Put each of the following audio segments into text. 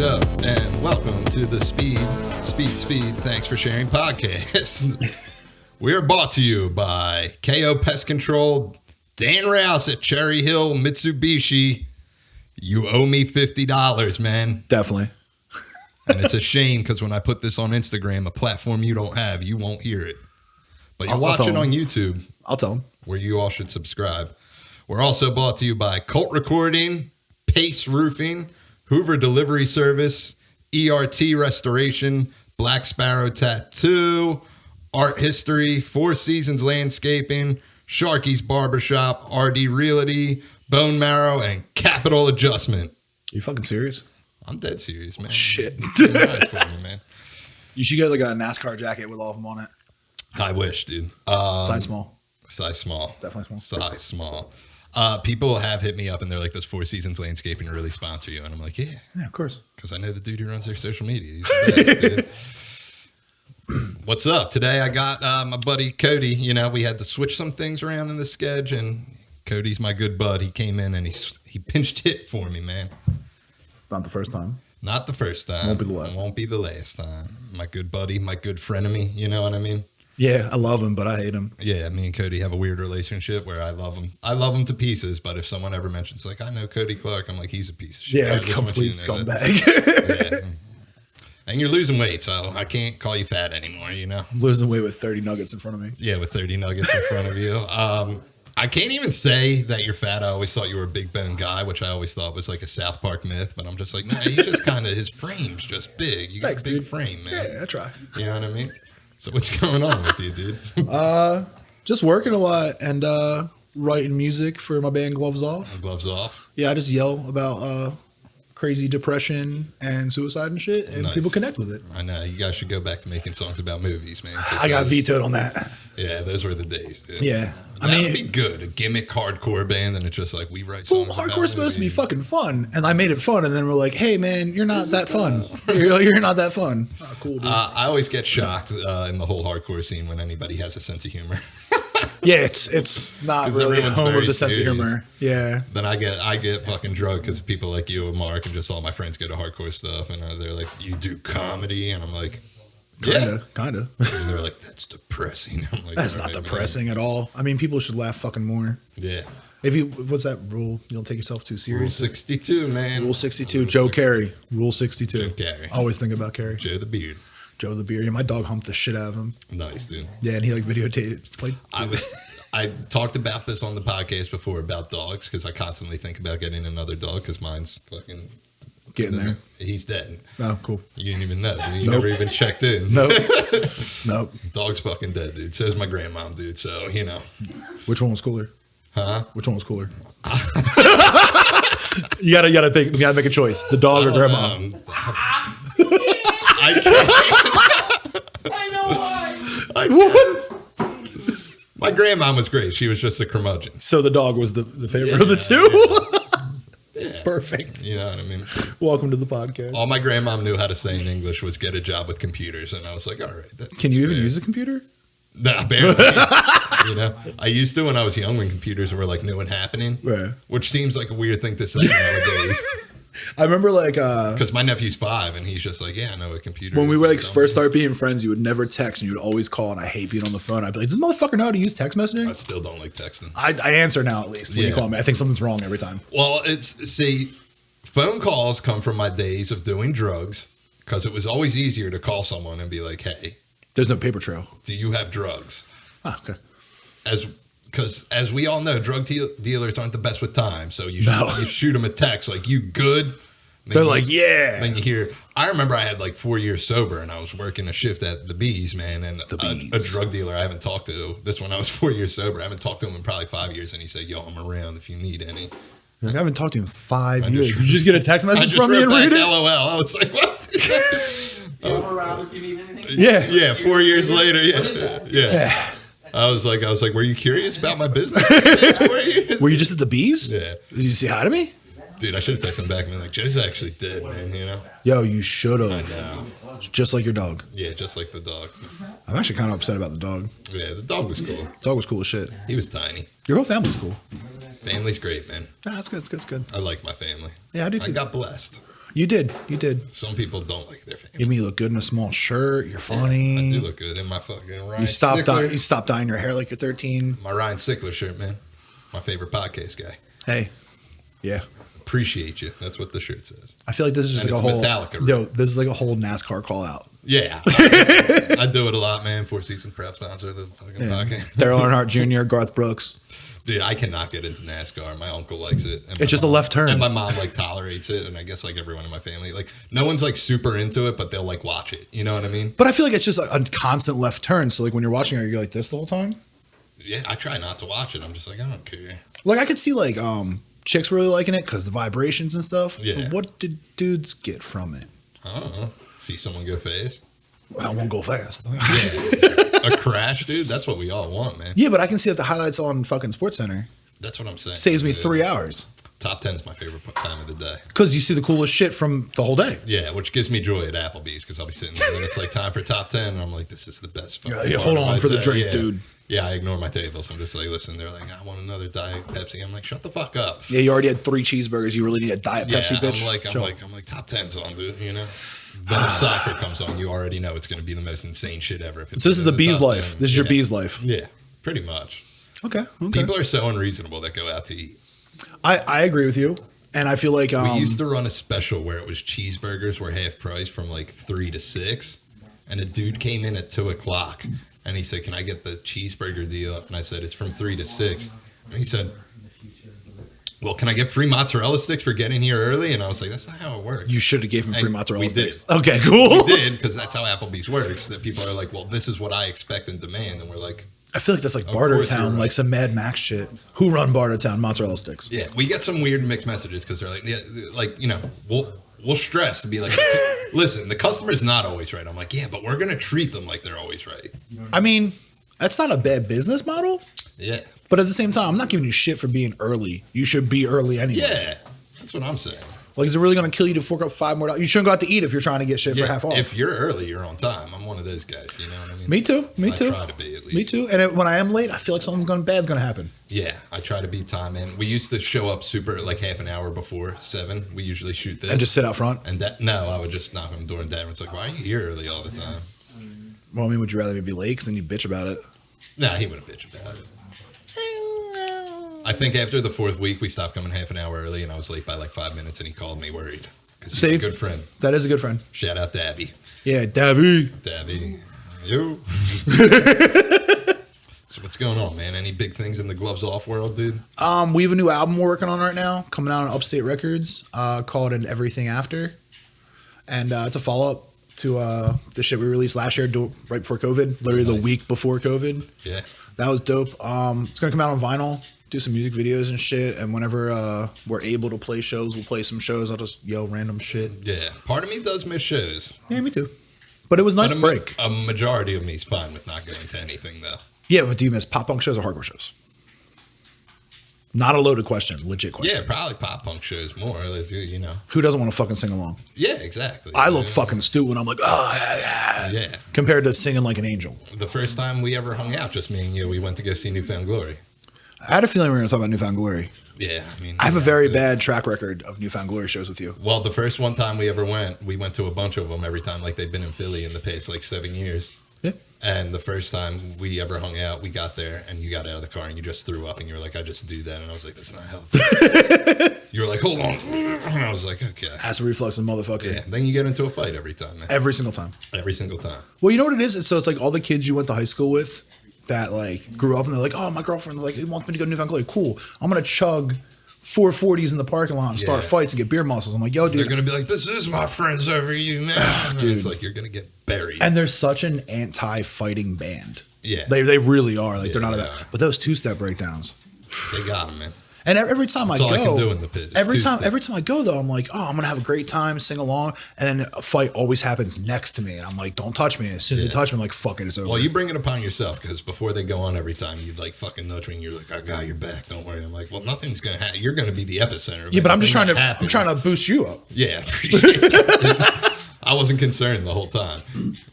up, and welcome to the Speed, Thanks for Sharing podcast. We're brought to you by KO Pest Control, Dan Rouse at Cherry Hill, Mitsubishi. You owe me $50, man. Definitely. And it's a shame because when I put this on Instagram, a platform you don't have, you won't hear it. But you'll watch it on YouTube. I'll tell them. Where you all should subscribe. We're also brought to you by Cult Recording, Pace Roofing, Hoover Delivery Service, ERT Restoration, Black Sparrow Tattoo, Art History, Four Seasons Landscaping, Sharky's Barbershop, RD Realty, Bone Marrow, and Capital Adjustment. You fucking serious? I'm dead serious, man. Shit. For me, man. You should get like a NASCAR jacket with all of them on it. I wish, dude. Size small. Size small. Definitely small. Size small. People have hit me up and they're like, does Four Seasons Landscaping really sponsor you? And I'm like, yeah. Yeah, of course. Because I know the dude who runs their social media. He's the best, dude. What's up? Today I got my buddy Cody. You know, we had to switch some things around in the schedule, and Cody's my good bud. He came in and he pinched hit for me, man. Not the first time. Not the first time. Won't be the last. Won't be the last time. My good buddy, my good frenemy. You know what I mean? Yeah, I love him, but I hate him. Yeah, me and Cody have a weird relationship where I love him. I love him to pieces, but if someone ever mentions, like, I know Cody Clark, I'm like, he's a piece of shit. Yeah, he's a complete scumbag. Yeah. And you're losing weight, so I can't call you fat anymore, you know? I'm losing weight with 30 nuggets in front of me. Yeah, with 30 nuggets in front of you. I can't even say that you're fat. I always thought you were a big bone guy, which I always thought was like a South Park myth, but I'm just like, nah, he's just kind of, his frame's just big. You got a big frame, man. Yeah, I try. You know what I mean? So what's going on with you, dude? Just working a lot and writing music for my band Gloves Off. Gloves Off? Yeah, I just yell about crazy depression and suicide and shit, and people connect with it. I know. You guys should go back to making songs about movies, man. I got vetoed on that. Yeah, those were the days, dude. Yeah. I mean, it'd be good. A gimmick hardcore band, and it's just like, we write songs about hardcore's supposed to be fucking fun, and I made it fun, and then we're like, hey, man, you're not that fun. You're not that fun. Oh, cool, dude. I always get shocked in the whole hardcore scene when anybody has a sense of humor. Yeah, it's not really home of the sense of humor. Yeah. Then I get fucking drugged because people like you and Mark and just all my friends go to hardcore stuff, and they're like, you do comedy? And I'm like, yeah. Kind of. And they're like, that's depressing. I'm like, that's not depressing at all. I mean, people should laugh fucking more. Yeah. What's that rule? You don't take yourself too seriously. Rule 62, man. Rule 62. Joe Carey. Rule 62. Joe Carey. Always think about Carey. Joe the Beard. Joe the Beard. Yeah, my dog humped the shit out of him. Nice, dude. Yeah, and he like videotaped it. Like, I talked about this on the podcast before about dogs because I constantly think about getting another dog because mine's fucking getting there. He's dead. Oh, cool. You didn't even know, dude. You never even checked in. Nope. Dog's fucking dead, dude. So's my grandmom, dude. So, you know. Which one was cooler? Huh? Which one was cooler? you gotta make a choice. The dog or grandma? I can't. I know why. My grandmom was great. She was just a curmudgeon. So the dog was the favorite of the two? Yeah. Perfect. You know what I mean? Welcome to the podcast. All my grandmom knew how to say in English was get a job with computers. And I was like, all right. Can you even use a computer? Nah, barely. You know, I used to when I was young when computers were like new and happening. Right. Which seems like a weird thing to say nowadays. I remember like because my nephew's 5 and he's just like, yeah, I know a computer. When we were like first start being friends, you would never text and you would always call, and I hate being on the phone. I'd be like, does this motherfucker know how to use text messaging? I still don't like texting. I answer now at least when you call me. I think something's wrong every time. Well, phone calls come from my days of doing drugs because it was always easier to call someone and be like, hey, there's no paper trail. Do you have drugs? Oh, okay. Because as we all know, drug dealers aren't the best with time. So you shoot them a text like, you good? They're like, yeah. Then you hear, I remember I had like 4 years sober and I was working a shift at the Bees, man. And a drug dealer I haven't talked to, this one I was 4 years sober. I haven't talked to him in probably 5 years. And he said, yo, I'm around if you need any. I haven't talked to you in 5 years. You just get a text message from me and read it? LOL. I was like, what? I'm around if you need anything. Yeah. Yeah, 4 years later. Yeah. What is that? Yeah. I was like, were you curious about my business for the next 4 years? Were you just at the Bees? Yeah. Did you say hi to me? Dude, I should have texted him back and been like, Joe's actually dead, man, you know? Yo, you should I have. know. Just like your dog. Yeah, just like the dog. I'm actually kind of upset about the dog. Yeah, the dog was cool. Dog was cool as shit. He was tiny. Your whole family's cool. Family's great, man. Nah, that's good. That's good. I like my family. Yeah, I do too. I got blessed. You did. You did. Some people don't like their family. You mean you look good in a small shirt. You're funny. Yeah, I do look good in my fucking Ryan You Sickler. stopped dyeing your hair like you're 13. My Ryan Sickler shirt, man. My favorite podcast guy. Hey. Yeah. Appreciate you. That's what the shirt says. I feel like this is just And like a whole it's Metallica, Yo, this is like a whole NASCAR call out. Yeah. I do it a lot, man. Four Seasons proud sponsor of the fucking podcast. Daryl Earnhardt Jr., Garth Brooks. Dude, I cannot get into NASCAR. My uncle likes it. And It's just a left turn. And my mom like tolerates it, and I guess like everyone in my family, like no one's like super into it, but they'll like watch it. You know what I mean? But I feel like it's just a constant left turn. So like when you're watching it, you're like this the whole time. Yeah, I try not to watch it. I'm just like, I don't care. Like I could see like chicks really liking it because the vibrations and stuff. Yeah. But what did dudes get from it? I don't know. See someone go fast. I won't go fast. Yeah. A crash, dude. That's what we all want, man. Yeah, but I can see that the highlights on fucking Sports Center That's what I'm saying. saves me dude. 3 hours Top 10 is my favorite time of the day. because you see the coolest shit from the whole day. Yeah, which gives me joy at Applebee's because I'll be sitting there and it's like time for top 10 and I'm like, this is the best. You're fucking like, part hold of on my for the day. drink, Yeah. dude. Yeah, I ignore my tables. I'm just like, listen, they're like, I want another Diet Pepsi. I'm like, shut the fuck up. Yeah, you already had 3 cheeseburgers. You really need a Diet Yeah, Pepsi, bitch. I'm like, top 10's on, dude, you know? Then if soccer comes on, you already know it's going to be the most insane shit ever. If it's So this is in the bee's top life. 10. This is your Yeah. bee's life. Yeah, pretty much. Okay. People are so unreasonable that go out to eat. I agree with you. And I feel like We used to run a special where it was cheeseburgers were half price from like 3 to 6. And a dude came in at 2 o'clock and he said, can I get the cheeseburger deal? And I said, it's from 3 to 6. And he said, well, can I get free mozzarella sticks for getting here early? And I was like, that's not how it works. you should have gave him free And mozzarella we did. sticks. Okay, cool. We did, because that's how Applebee's works. That people are like, well, this is what I expect and demand. And we're like, I feel like that's like Of course you're Bartertown, right. like some Mad Max shit. Who run Bartertown? Mozzarella sticks. yeah, we get some weird mixed messages because they're like, yeah, like, you know, we'll stress to be like, listen, the customer's not always right. I'm like, yeah, but we're going to treat them like they're always right. I mean, that's not a bad business model. Yeah. But at the same time, I'm not giving you shit for being early. You should be early anyway. Yeah. That's what I'm saying. Like, is it really going to kill you to fork up $5 more? You shouldn't go out to eat if you're trying to get shit for Yeah, half off. if you're early, you're on time. I'm one of those guys. You know what I mean? Me too. Me I too. try to be at least. Me too. And when I am late, I feel like something bad's going to happen. Yeah, I try to be time in. We used to show up super like half an hour before 7. We usually shoot this. And just sit out front. And no, I would just knock on the door and dad was like, why are you here early all the time? Well, I mean, would you rather me be late because then you bitch about it? Nah, he wouldn't bitch about it. I think after the 4th week, we stopped coming half an hour early, and I was late by like 5 minutes, and he called me worried. Because he's See? a good friend. That is a good friend. Shout out Dabby. Yeah, Davy. Dabby. You. So what's going on, man? Any big things in the gloves off world, dude? We have a new album we're working on right now, coming out on Upstate Records, called "And Everything After," and it's a follow up to the shit we released last year, right before COVID, literally the Nice. week before COVID. Yeah. That was dope. It's gonna come out on vinyl, do some music videos and shit, and whenever we're able to play shows, we'll play some shows. I'll just yell random shit. Yeah. Part of me does miss shows. Yeah, me too. But it was a nice But break. A majority of me is fine with not going to anything, though. Yeah, but do you miss pop punk shows or hardcore shows? Not a loaded question, legit question. Yeah, probably pop punk shows more. Like, you know. Who doesn't want to fucking sing along? Yeah, exactly. I look Yeah. fucking stupid when I'm like, oh, yeah. Yeah. Compared to singing like an angel. The first time we ever hung out, just me and you, we went to go see Newfound Glory. I had a feeling we were going to talk about Newfound Glory. Yeah, I mean. I have a you very to- bad track record of Newfound Glory shows with you. Well, the first one time we ever went, we went to a bunch of them every time. Like they've been in Philly in the past like 7 years. Yeah. And the first time we ever hung out, we got there and you got out of the car and you just threw up and you were like, I just do that. And I was like, that's not healthy. You were like, hold on. And I was like, okay. Acid reflux and motherfucker. Yeah. Then you get into a fight every time, man. Every single time. Every single time. Well, you know what it is? So it's like all the kids you went to high school with that like grew up and they're like, oh, my girlfriend like wants me to go to Newfound Glory. Cool. I'm going to chug 440s in the parking lot and start Yeah. fights and get beer muscles. I'm like, yo, They're dude. going to be like, this is my friends over you, man. And Dude. it's like, you're going to get buried. And they're such an anti-fighting band. yeah. They really are. Like Yeah, they're not they about. are. But those two-step breakdowns. They got him, man. And every time That's I all go, I can do in the pit. is every two-step. time I go though, I'm like, oh, I'm gonna have a great time, sing along, and then a fight always happens next to me, and I'm like, don't touch me. As soon as they Yeah. touch me, I'm like, fuck it, it's over. Well, you bring it upon yourself because before they go on every time, you like fucking nudge me and you're like, I got your back. Don't worry. I'm like, well, nothing's going to happen. You're going to be the epicenter of yeah, but I'm just trying anything to, that I'm trying happens. to boost you up. Yeah, appreciate it. I wasn't concerned the whole time.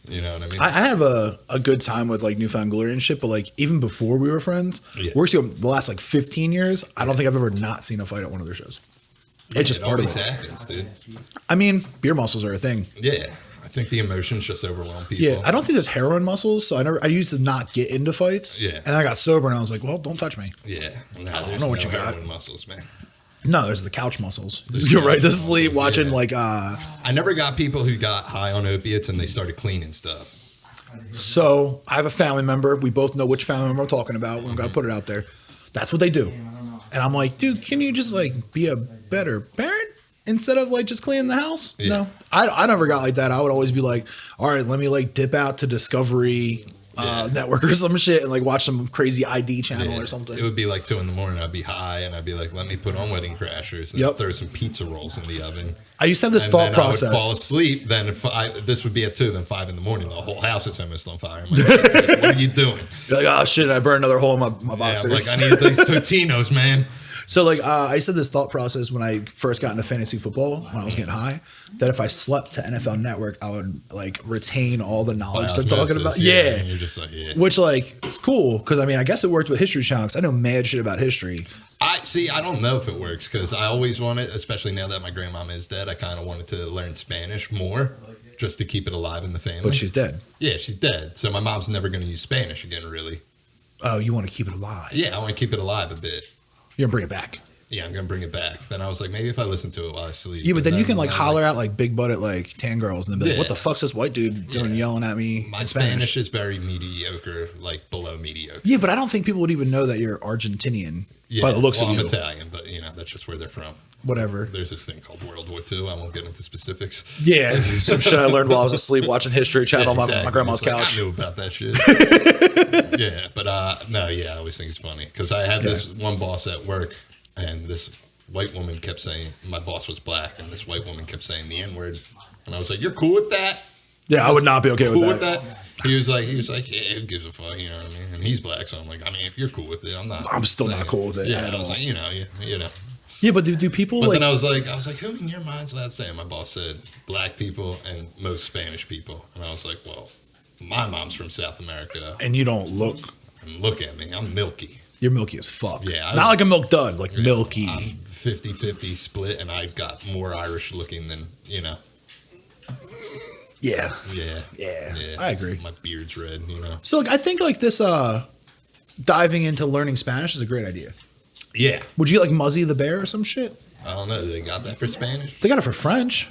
You know what I mean? I have a good time with like Newfound Glory and shit, but like even before we were friends, Yeah. we're still the last like 15 years. I don't think I've ever not seen a fight at one of their shows. It's just it part of always it. happens, dude. I mean, beer muscles are a thing. Yeah, I think the emotions just overwhelm people. Yeah, I don't think there's heroin muscles, so I used to not get into fights. Yeah. And I got sober and I was like, well, don't touch me. Yeah, don't there's know what no you got. heroin muscles, man. No, there's the couch muscles. There's You're right to couch sleep muscles, watching yeah. like I never got people who got high on opiates and they started cleaning stuff. so I have a family member. We both know which family member I'm talking about. We've got to put it out there. That's what they do. And I'm like, dude, can you just like be a better parent instead of like just cleaning the house? Yeah. No, I never got like that. I would always be like, all right, let me like dip out to Discovery Network or some shit and like watch some crazy ID channel Yeah, or something. It would be like 2 a.m. I'd be high and I'd be like, let me put on Wedding Crashers and Yep. throw some pizza rolls in the oven. I used to have this And thought then I would fall process. asleep. Then this would be at 2, then 5 a.m. The whole house is almost on fire. I'm like, what are you doing? You're like, oh shit, I burned another hole in my Yeah, I'm boxers. like, I need these Totinos, man. So like I used to have this thought process when I first got into fantasy football when I was getting high that if I slept to NFL Network I would like retain all the knowledge they're talking about. Yeah. And you're just like, yeah. Which like it's cool because I mean I guess it worked with History Channel 'cause I know mad shit about history. I don't know if it works because I always wanted, especially now that my grandmom is dead, I kind of wanted to learn Spanish more just to keep it alive in the family. But she's dead. Yeah, she's dead. So my mom's never going to use Spanish again, really. Oh, you want to keep it alive? Yeah, I want to keep it alive a bit. You're gonna bring it back. Yeah, I'm going to bring it back. Then I was like, maybe if I listen to it while I sleep. Yeah, but then you can like I'm holler out like big butted like tan girls and then be like, Yeah. what the fuck's this white dude doing yelling at me My in Spanish is very mediocre, like below mediocre. Yeah, but I don't think people would even know that you're Argentinian Yeah, by the looks well, of I'm you. Italian, but that's just where they're from. Whatever. There's this thing called World War II. I won't get into specifics. Yeah, some shit I learned while I was asleep watching History Channel on exactly. my grandma's It's like, couch. I knew about that shit. Yeah, but no, yeah, I always think it's funny because I had this one boss at work, and this white woman kept saying, my boss was black, and this white woman kept saying the N word, and I was like, "You're cool with that?" Yeah, I would not be okay Cool with that. He was like, yeah, who gives a fuck? You know what I mean? And he's black, so I'm like, I mean, if you're cool with it, I'm not. I'm still saying not cool with it Yeah, at I was all. like, you know. Yeah, but do people But like? then I was like, who in your mind's allowed to say it? My boss said black people and most Spanish people, and I was like, well, my mom's from South America, And you don't look. and look at me, I'm milky. You're milky as fuck. Yeah, not like a milk dud, like milky. I'm 50-50 split, and I got more Irish looking than Yeah. Yeah, Yeah, I agree. My beard's red, So like, I think like this diving into learning Spanish is a great idea. Yeah, Would you get like Muzzy the Bear or some shit? I don't know. They got that for Spanish. They got it for French.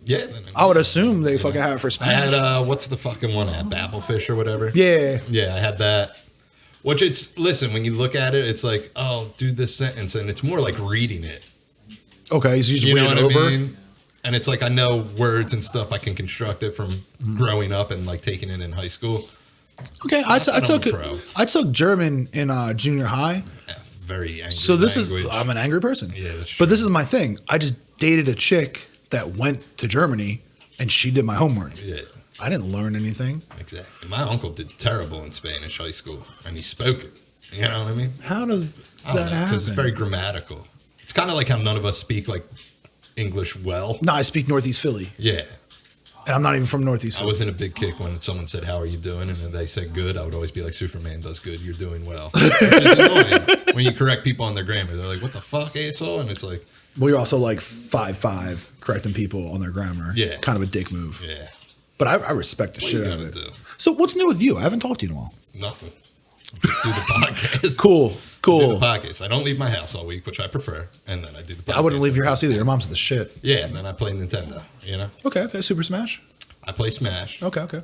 Yeah, then, I would assume they fucking have it for I Spanish. had what's the fucking one? I had Babelfish or whatever. Yeah. Yeah, I had that. Which listen, when you look at it, it's like, oh, do this sentence, and it's more like reading it. Okay, so you just You know read what it over. I mean? And it's like I know words and stuff. I can construct it from growing up and like taking it in high school. Okay, I I'm a took pro. I took German in junior high. Yeah, very angry. So this language. I'm an angry person. Yeah, that's But true. this is my thing. I just dated a chick that went to Germany and she did my homework. Yeah, I didn't learn anything. exactly. My uncle did terrible in Spanish high school, and he spoke it. You know what I mean? How does I don't that know, happen? because it's very grammatical. It's kind of like how none of us speak like English well. No, I speak Northeast Philly, Yeah. and I'm not even from Northeast I Philly. was in a big kick when someone said, "How are you doing?" and then they said "good." I would always be like, "Superman does good. You're doing well." Which is annoying when you correct people on their grammar. They're like, "What the fuck, asshole?" And it's like, Well, you're also like 5'5", correcting people on their grammar. Yeah. Kind of a dick move. "Yeah, But I respect the what shit are you out gonna of it. do? So what's new with you? I haven't talked to you in a while. Nothing. Just do the podcast. Cool. Do the Cool. podcast. I don't leave my house all week, which I prefer, and then I do the podcast. I wouldn't leave your house either. Your mom's the shit. Yeah, and then I play Nintendo. Okay. Super Smash. I play Smash. Okay.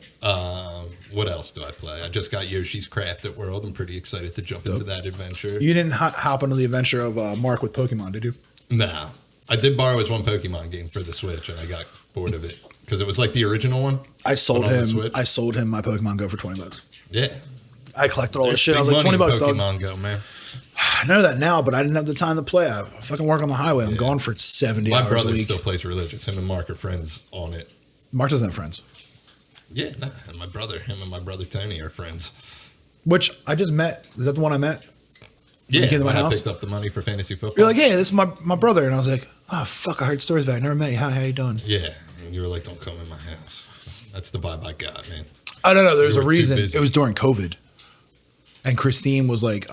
What else do I play? I just got Yoshi's Crafted World. I'm pretty excited to jump into that adventure. You didn't hop into the adventure of Mark with Pokemon, did you? No. I did borrow his one Pokemon game for the Switch, and I got bored of it because it was like the original one. I sold But on the him. Switch? I sold him my Pokemon Go for $20. Yeah. I collected all this There's shit. I was big like, money $20, in dog. Pokemon Go, man. I know that now, but I didn't have the time to play. I fucking work on the highway. I'm gone for 70 My hours a brother week. still plays Religions. Him and Mark are friends on it. Mark doesn't have friends. Yeah, nah, and him and my brother Tony are friends. Which I just met. Is that the one I met? Yeah, you came to my when I house? picked up the money for fantasy football. You're like, hey, this is my brother. And I was like, oh, fuck, I heard stories about it. Never met you. How you doing? Yeah, and you were like, don't come in my house. That's the vibe I got, man. I don't know. There's You a were too reason. busy. It was during COVID. And Christine was like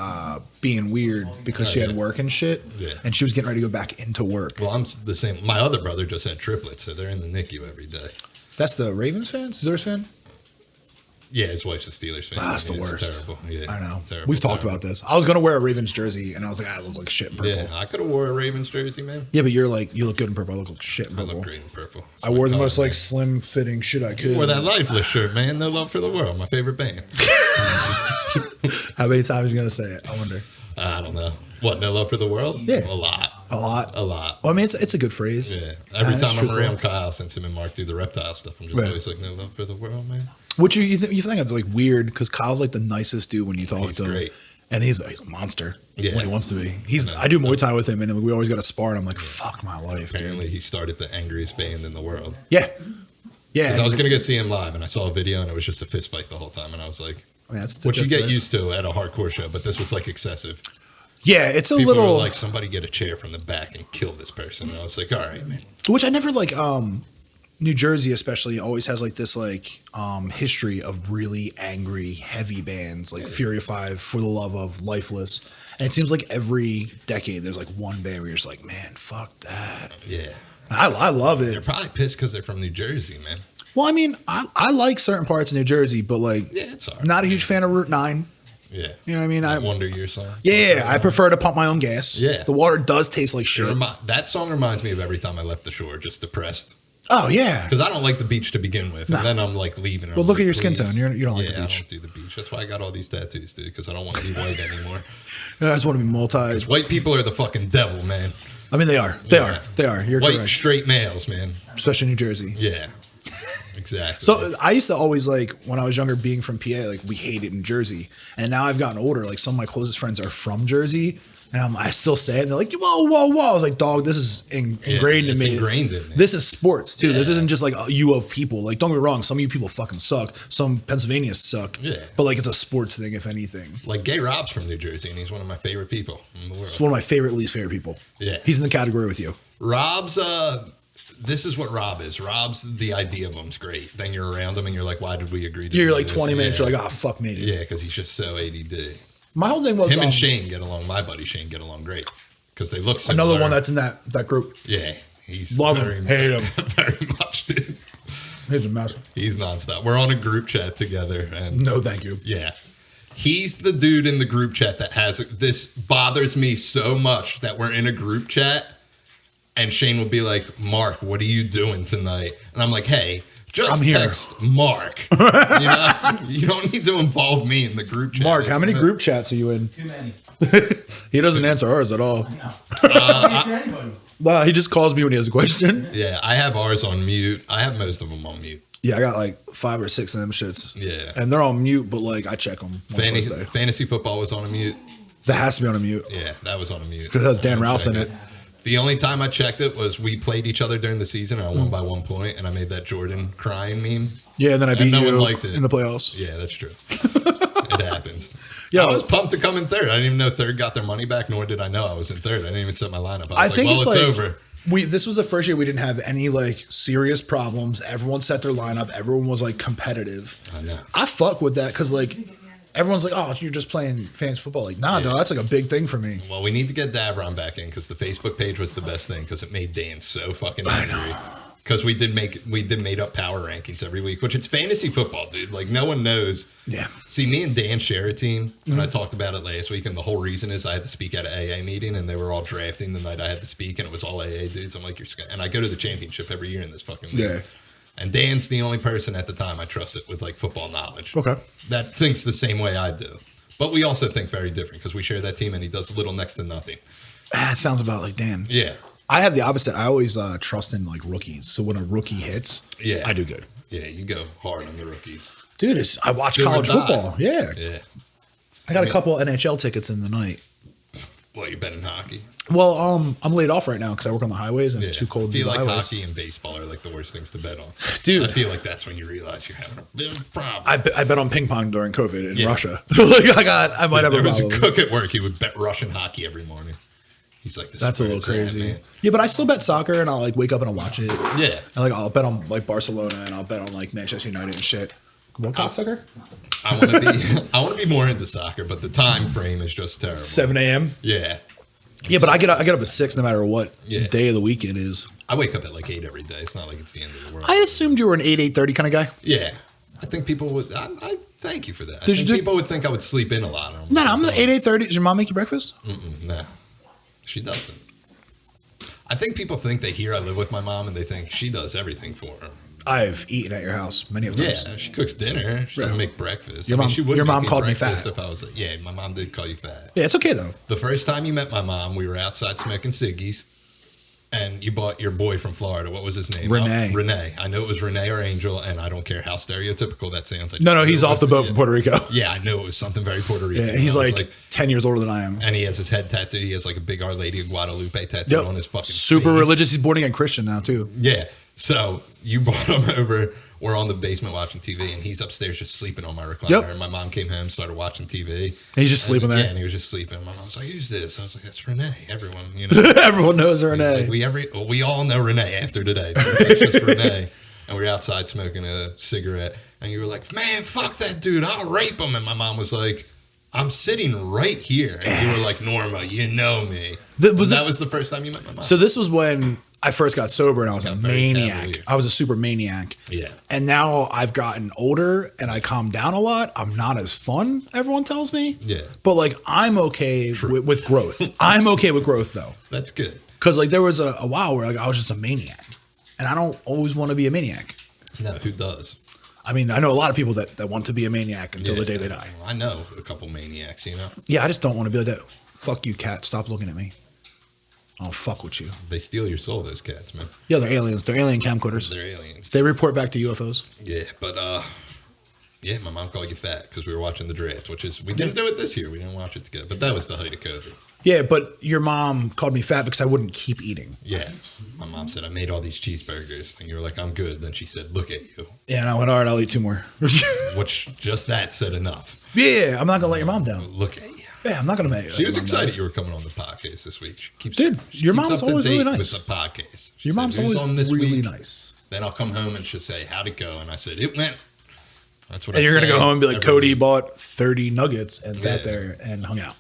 being weird because she had work and shit. Yeah. And she was getting ready to go back into work. Well, I'm the same. My other brother just had triplets, so they're in the NICU every day. That's the Ravens fan? Steelers fan? Yeah, his wife's a Steelers fan. That's the It's worst. terrible. Yeah, I know. terrible, We've talked terrible. about this. I was going to wear a Ravens jersey, and I was like, I look like shit in purple. Yeah, I could have wore a Ravens jersey, man. Yeah, but you're like, you look good in purple. I look like shit in I purple. look great in purple. It's I my wore the color, most like man. slim fitting shit I could. Wore that Lifeless shirt, man. No Love for the World, my favorite band. How many times are you going to say it? I wonder. I don't know. What, No Love for the World? Yeah. A lot. A lot. A lot. Well, I mean, it's a good phrase. Yeah. Every That's time I'm truthful. around Kyle, since him and Mark do the reptile stuff, I'm just Right. always like, No Love for the World, man. Which you think it's like weird because Kyle's like the nicest dude when you talk He's to him. great. And he's a monster Yeah. when he wants to be. I know. I do Muay Thai with him, and we always got to spar, and I'm like, fuck my life, dude. Apparently, he started the angriest band in the world. Yeah. Yeah. Because I was going to go see him live, and I saw a video, and it was just a fist fight the whole time. And I was like, I mean, that's what you just get it. used to at a hardcore show, but this was like excessive. Yeah, it's a People little. were like, somebody get a chair from the back and kill this person. And I was like, all right, man. Which I never like. New Jersey especially always has like this like history of really angry, heavy bands like Fury 5, For the Love of, Lifeless, and it seems like every decade there's like one band where you're just like, man, fuck that. Yeah. I love They're it. probably pissed because they're from New Jersey, man. Well, I mean, I like certain parts of New Jersey, but like, Yeah, it's all right. not a huge fan of Route 9. Yeah. You know what I mean? That Wonder Year song. Yeah, I prefer to pump my own gas. Yeah. The water does taste like It shit. that song reminds me of every time I left the shore, just depressed. Oh, yeah. Because I don't like the beach to begin with. Nah. And then I'm like leaving. and Well, I'm look like, at your skin please. tone. You don't like the Yeah, I beach. don't do the beach. That's why I got all these tattoos, dude. Because I don't want to be white anymore. I just want to be multi. Because white people are the fucking devil, man. I mean, they are. They Yeah. are. They are. You're White correct. straight males, man. Especially New Jersey. Yeah. Exactly. So I used to always like when I was younger, being from PA, like we hated in Jersey, and now I've gotten older. Like some of my closest friends are from Jersey, and I still say it. And they're like, "Whoa, whoa, whoa!" I was like, "Dog, this is ingrained in it's me. ingrained in me. This is sports too. This Yeah. isn't just like a you of people. Like, don't get me wrong. Some of you people fucking suck. Some Pennsylvanians suck. Yeah. But like, it's a sports thing, if anything. Like Gay Rob's from New Jersey, and he's one of my favorite people in the world. It's one of my favorite, least favorite people. Yeah. He's in the category with you. Rob's this is what Rob is. Rob's the idea of him's great. Then you're around him and you're like, why did we agree to You're do like this? 20 minutes. Yeah. You're like, oh fuck me. Dude. Yeah, because he's just so ADD. My whole thing was Him and Shane get along. My buddy Shane get along great because they look similar. another one that's in that group. Yeah, he's Love very, him, hate him. very much, dude. He's a mess. He's nonstop. We're on a group chat together, and No, thank you. yeah, he's the dude in the group chat that has this. Bothers me so much that we're in a group chat, and Shane will be like, "Mark, what are you doing tonight?" And I'm like, "Hey, just I'm here." text Mark. You don't need to involve me in the group chat." Mark, how It's many not- group chats are you in? Too many. He doesn't answer ours at all. No. Can't answer anybody. Nah, he just calls me when he has a question. Yeah, I have ours on mute. I have most of them on mute. Yeah, I got like 5 or 6 of them shits. Yeah. And they're on mute, but like I check them on Thursday. Fantasy football was on a mute. That has to be on a mute Yeah, that was on a mute. because it has Dan I Rouse in checked it. The only time I checked it was we played each other during the season and I won by 1 point and I made that Jordan crying meme. Yeah, and then I beat no you one liked it. in the playoffs. Yeah, that's true. It happens. Yo. I was pumped to come in third. I didn't even know third got their money back, nor did I know I was in third. I didn't even set my lineup. I was think like, it's well, it's like- over. This was the first year we didn't have any like serious problems. Everyone set their lineup. Everyone was like competitive. I know. I fuck with that because like everyone's like, oh, you're just playing fantasy football. Like, nah, no, that's like a big thing for me. Well, we need to get Davron back in because the Facebook page was the best thing because it made Dan so fucking angry. Because we did made up power rankings every week, which it's fantasy football, dude. Like no one knows. Yeah. See, me and Dan share a team, and Mm-hmm. I talked about it last week, and the whole reason is I had to speak at an AA meeting, and they were all drafting the night I had to speak, and it was all AA dudes. I'm like, and I go to the championship every year in this fucking league. Yeah. And Dan's the only person at the time I trusted with like football knowledge. Okay. That thinks the same way I do. But we also think very different because we share that team, and he does little next to nothing. Ah, it sounds about like Dan. Yeah. I have the opposite. I always trust in like rookies. So when a rookie hits, Yeah. I do good. Yeah, you go hard on the rookies. Dude, I watch do or college die. football. Yeah. Yeah. I got a couple NHL tickets in the night. Well, you've been in hockey. Well, I'm laid off right now because I work on the highways and it's too cold I to feel do the like highways. hockey and baseball are like the worst things to bet on. Dude. I feel like that's when you realize you're having a bit of a problem. I bet on ping pong during COVID in Yeah. Russia. Like I might have There a was a problem. cook at work. He would bet Russian hockey every morning. He's like, this That's a is little where it's at, crazy. man. Yeah, but I still bet soccer and I'll like wake up and I'll watch it. And Yeah. like I'll bet on like Barcelona and I'll bet on like Manchester United and shit. Come on, cocksucker. I want to be more into soccer, but the time frame is just terrible. 7 a.m. Yeah. Yeah, but I get up at 6 no matter what Yeah. day of the week it is. I wake up at like 8 every day. It's not like it's the end of the world. I assumed you were an 8:30 kind of guy. Yeah. I think people would. I thank you for that. Did I think you do- people would think I would sleep in a lot. No, I'm the 8:30. Does your mom make you breakfast? No, she doesn't. I think people think they hear I live with my mom and they think she does everything for her. I've eaten at your house many of Yeah, times. she cooks dinner. She doesn't make breakfast. Your mom- she would your make mom called me breakfast fat. if I was. Yeah, my mom did call you fat. Yeah, it's okay though. The first time you met my mom, we were outside smoking ciggies, and you bought your boy from Florida. What was his name? Renee. Renee. I know it was Renee or Angel, and I don't care how stereotypical that sounds. I just No, knew he's it off the was- boat from Puerto Rico. Yeah, I knew it was something very Puerto Rican. Yeah, he's I was like 10 years older than I am. and he has his head tattoo. He has like a big Our Lady of Guadalupe tattoo Yep. on his fucking Super face. religious. He's born again Christian now too. Yeah. So you brought him over. We're on the basement watching TV, and he's upstairs just sleeping on my recliner. Yep. And my mom came home, started watching TV. And he's just sleeping Yeah, there. and he was just sleeping. My mom's like, "Who's this?" I was like, "That's Renee." Everyone, you know. Everyone knows Renee. Like, we all know Renee after today. It's just Renee. And we were outside smoking a cigarette, and you were like, "Man, fuck that dude! I'll rape him." And my mom was like, "I'm sitting right here," and you were like, "Norma, you know me." That was the first time you met my mom. So this was when I first got sober and I was a Got very maniac. cavalier. I was a super maniac. Yeah. And now I've gotten older and I calm down a lot. I'm not as fun, everyone tells me. Yeah. But like I'm okay with growth. I'm okay with growth though. That's good. Because like there was a while where like I was just a maniac. And I don't always want to be a maniac. No, who does? I mean, I know a lot of people that want to be a maniac until the day they die. I know a couple maniacs, you know. Yeah, I just don't want to be like that. Fuck you, cat. Stop looking at me. I'll fuck with you. They steal your soul, those cats, man. Yeah, they're aliens. They're alien camcorders. They're aliens. They report back to UFOs. Yeah, but yeah, my mom called you fat because we were watching the draft, which is we didn't do it this year. We didn't watch it together, but that was the height of COVID. Yeah, but your mom called me fat because I wouldn't keep eating. Yeah, my mom said I made all these cheeseburgers, and you were like, "I'm good." Then she said, "Look at you," Yeah, and I went, all right, I'll eat 2 more. which just that said enough. Yeah, I'm not going to let your mom down. Look at you. Yeah, I'm not going to make She was excited you were coming on the podcast this week. She keeps, Dude, she your keeps mom's up to always really date nice. with the podcast. She Your said, mom's "Who's always on this really week?" nice. Then I'll come home and she'll say, "How'd it go?" And I said, "It went." That's what. And you're going to say go home and be like, every Cody week. bought 30 nuggets and sat Yeah. there and hung out,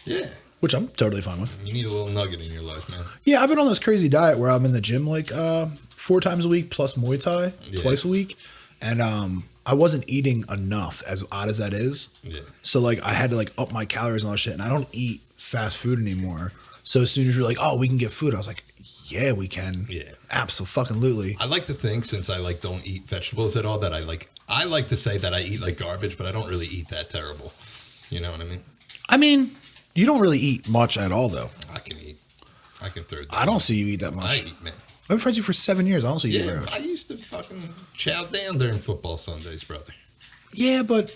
Yeah, which I'm totally fine with. you need a little nugget in your life, man. Yeah, I've been on this crazy diet where I'm in the gym like 4 times a week plus Muay Thai Yeah. twice a week. And I wasn't eating enough, as odd as that is. Yeah. So like I had to like up my calories and all that shit. And I don't eat fast food anymore. So as soon as you're like, oh, we can get food, I was like, yeah, we can. Yeah. Absolutely. I like to think, since I like don't eat vegetables at all, that I like to say that I eat like garbage, but I don't really eat that terrible. You know what I mean? I mean, you don't really eat much at all, though. I can eat. I can throw it down. I don't see you eat that I much. eat, man. I've been friends with you for 7 years. I don't see you Yeah, very I used to fucking chow down during football Sundays, brother. Yeah, but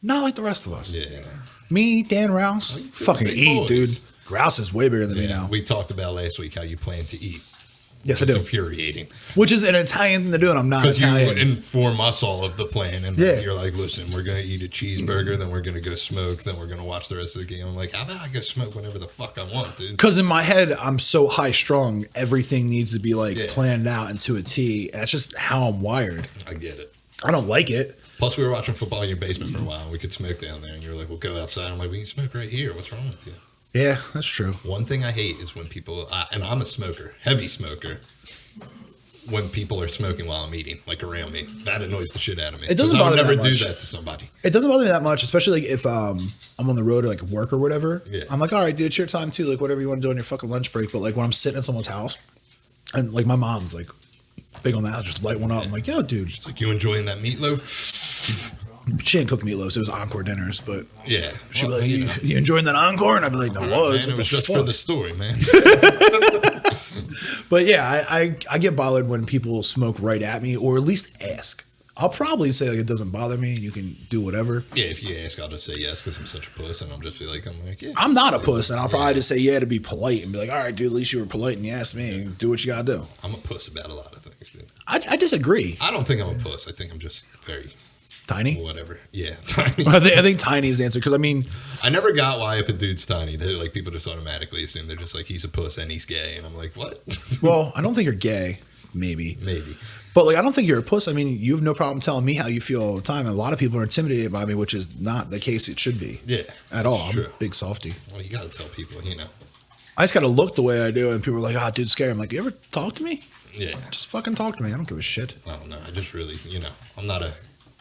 not like the rest of us. Yeah. Me, Dan Rouse, Well, you two fucking big eat, boys. dude. Rouse is way bigger than me Yeah, now. we talked about last week how you plan to eat. Yes, I It's do. infuriating. Which is an Italian thing to do, and I'm not Because you Italian. inform us all of the plan, and Yeah. you're like, listen, we're going to eat a cheeseburger, then we're going to go smoke, then we're going to watch the rest of the game. I'm like, how about I go smoke whenever the fuck I want, dude? Because in my head, I'm so high strung, everything needs to be like Yeah. planned out into a T. That's just how I'm wired. I get it. I don't like it. Plus, we were watching football in your basement for a while. We could smoke down there, and you were like, we'll go outside. I'm like, we can smoke right here. What's wrong with you? Yeah, that's true. One thing I hate is when people, and I'm a smoker, heavy smoker, when people are smoking while I'm eating, like around me. That annoys the shit out of me. It doesn't 'Cause I would bother me never that do much. that to somebody. It doesn't bother me that much, especially like if I'm on the road or like work or whatever. Yeah. I'm like, all right, dude, it's your time too. Like whatever you want to do on your fucking lunch break. But like when I'm sitting at someone's house, and like my mom's like big on that, I'll just light one up. I'm like, yo, dude, It's like, you enjoying that meatloaf? she didn't cook meatloaf. So it was encore dinners, but Yeah. she'd Well, be like, you know. you enjoying that encore? And I'd be like, no, All it right, was. man, What it was the just fuck? for the story, man. But yeah, I get bothered when people smoke right at me, or at least ask. I'll probably say like it doesn't bother me, and you can do whatever. Yeah, if you ask, I'll just say yes because I'm such a puss, and I'm just like, yeah. I'm not a puss, and I'll probably just say yeah to be polite and be like, all right, dude, at least you were polite and you asked me. Do what you gotta do. I'm a puss about a lot of things, dude. I disagree. I don't think I'm a puss. I think I'm just very Tiny. whatever. Yeah, tiny. I think tiny is the answer because I mean, I never got why if a dude's tiny, they're like people just automatically assume they're just like he's a puss and he's gay, and I'm like, what? well, I don't think you're gay maybe. Maybe. But like, I don't think you're a puss. I mean, you have no problem telling me how you feel all the time. And a lot of people are intimidated by me, which is not the case. It should be. Yeah. At all. I'm Sure. a big softy. Well, you got to tell people, you know. I just got to look the way I do, and people are like, "Ah, dude, scary." I'm like, "You ever talk to me? Yeah. Just fucking talk to me. I don't give a shit." I don't know. I just really, you know, I'm not a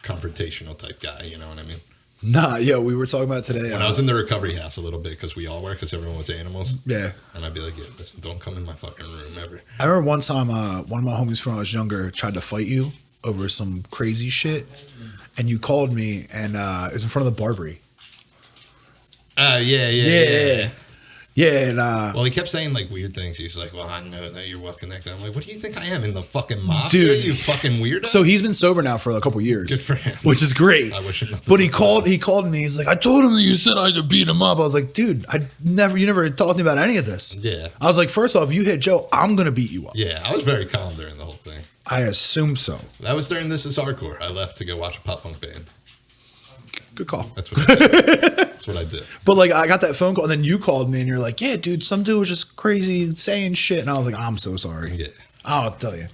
confrontational type guy. You know what I mean? Nah, yeah, we were talking about today. When I was in the recovery house a little bit, because we all were, because everyone was animals. Yeah. And I'd be like, yeah, listen, don't come in my fucking room ever. I remember one time, one of my homies from when I was younger tried to fight you over some crazy shit, and you called me, and it was in front of the Barbary. Oh, yeah. Yeah, and Well, he kept saying like weird things. He was like, "Well, I know that you're well connected." I'm like, "What do you think I am in the fucking mafia? Dude. You fucking weirdo." so he's been sober now for a couple years. Good for him. Which is great. I wish him nothing But he but called. the He called me. He's like, "I told him that you said I could beat him up." I was like, "Dude, you never talked to me about any of this." Yeah. I was like, "First off, you hit Joe, I'm gonna beat you up." Yeah, I was very calm during the whole thing. I assume so. That was during This Is Hardcore. I left to go watch a pop punk band. Good call. That's what I did. That's what I did. But like, I got that phone call, and then you called me, and you're like, "Yeah, dude, some dude was just crazy saying shit," and I was like, "I'm so sorry." Yeah. I'll tell you.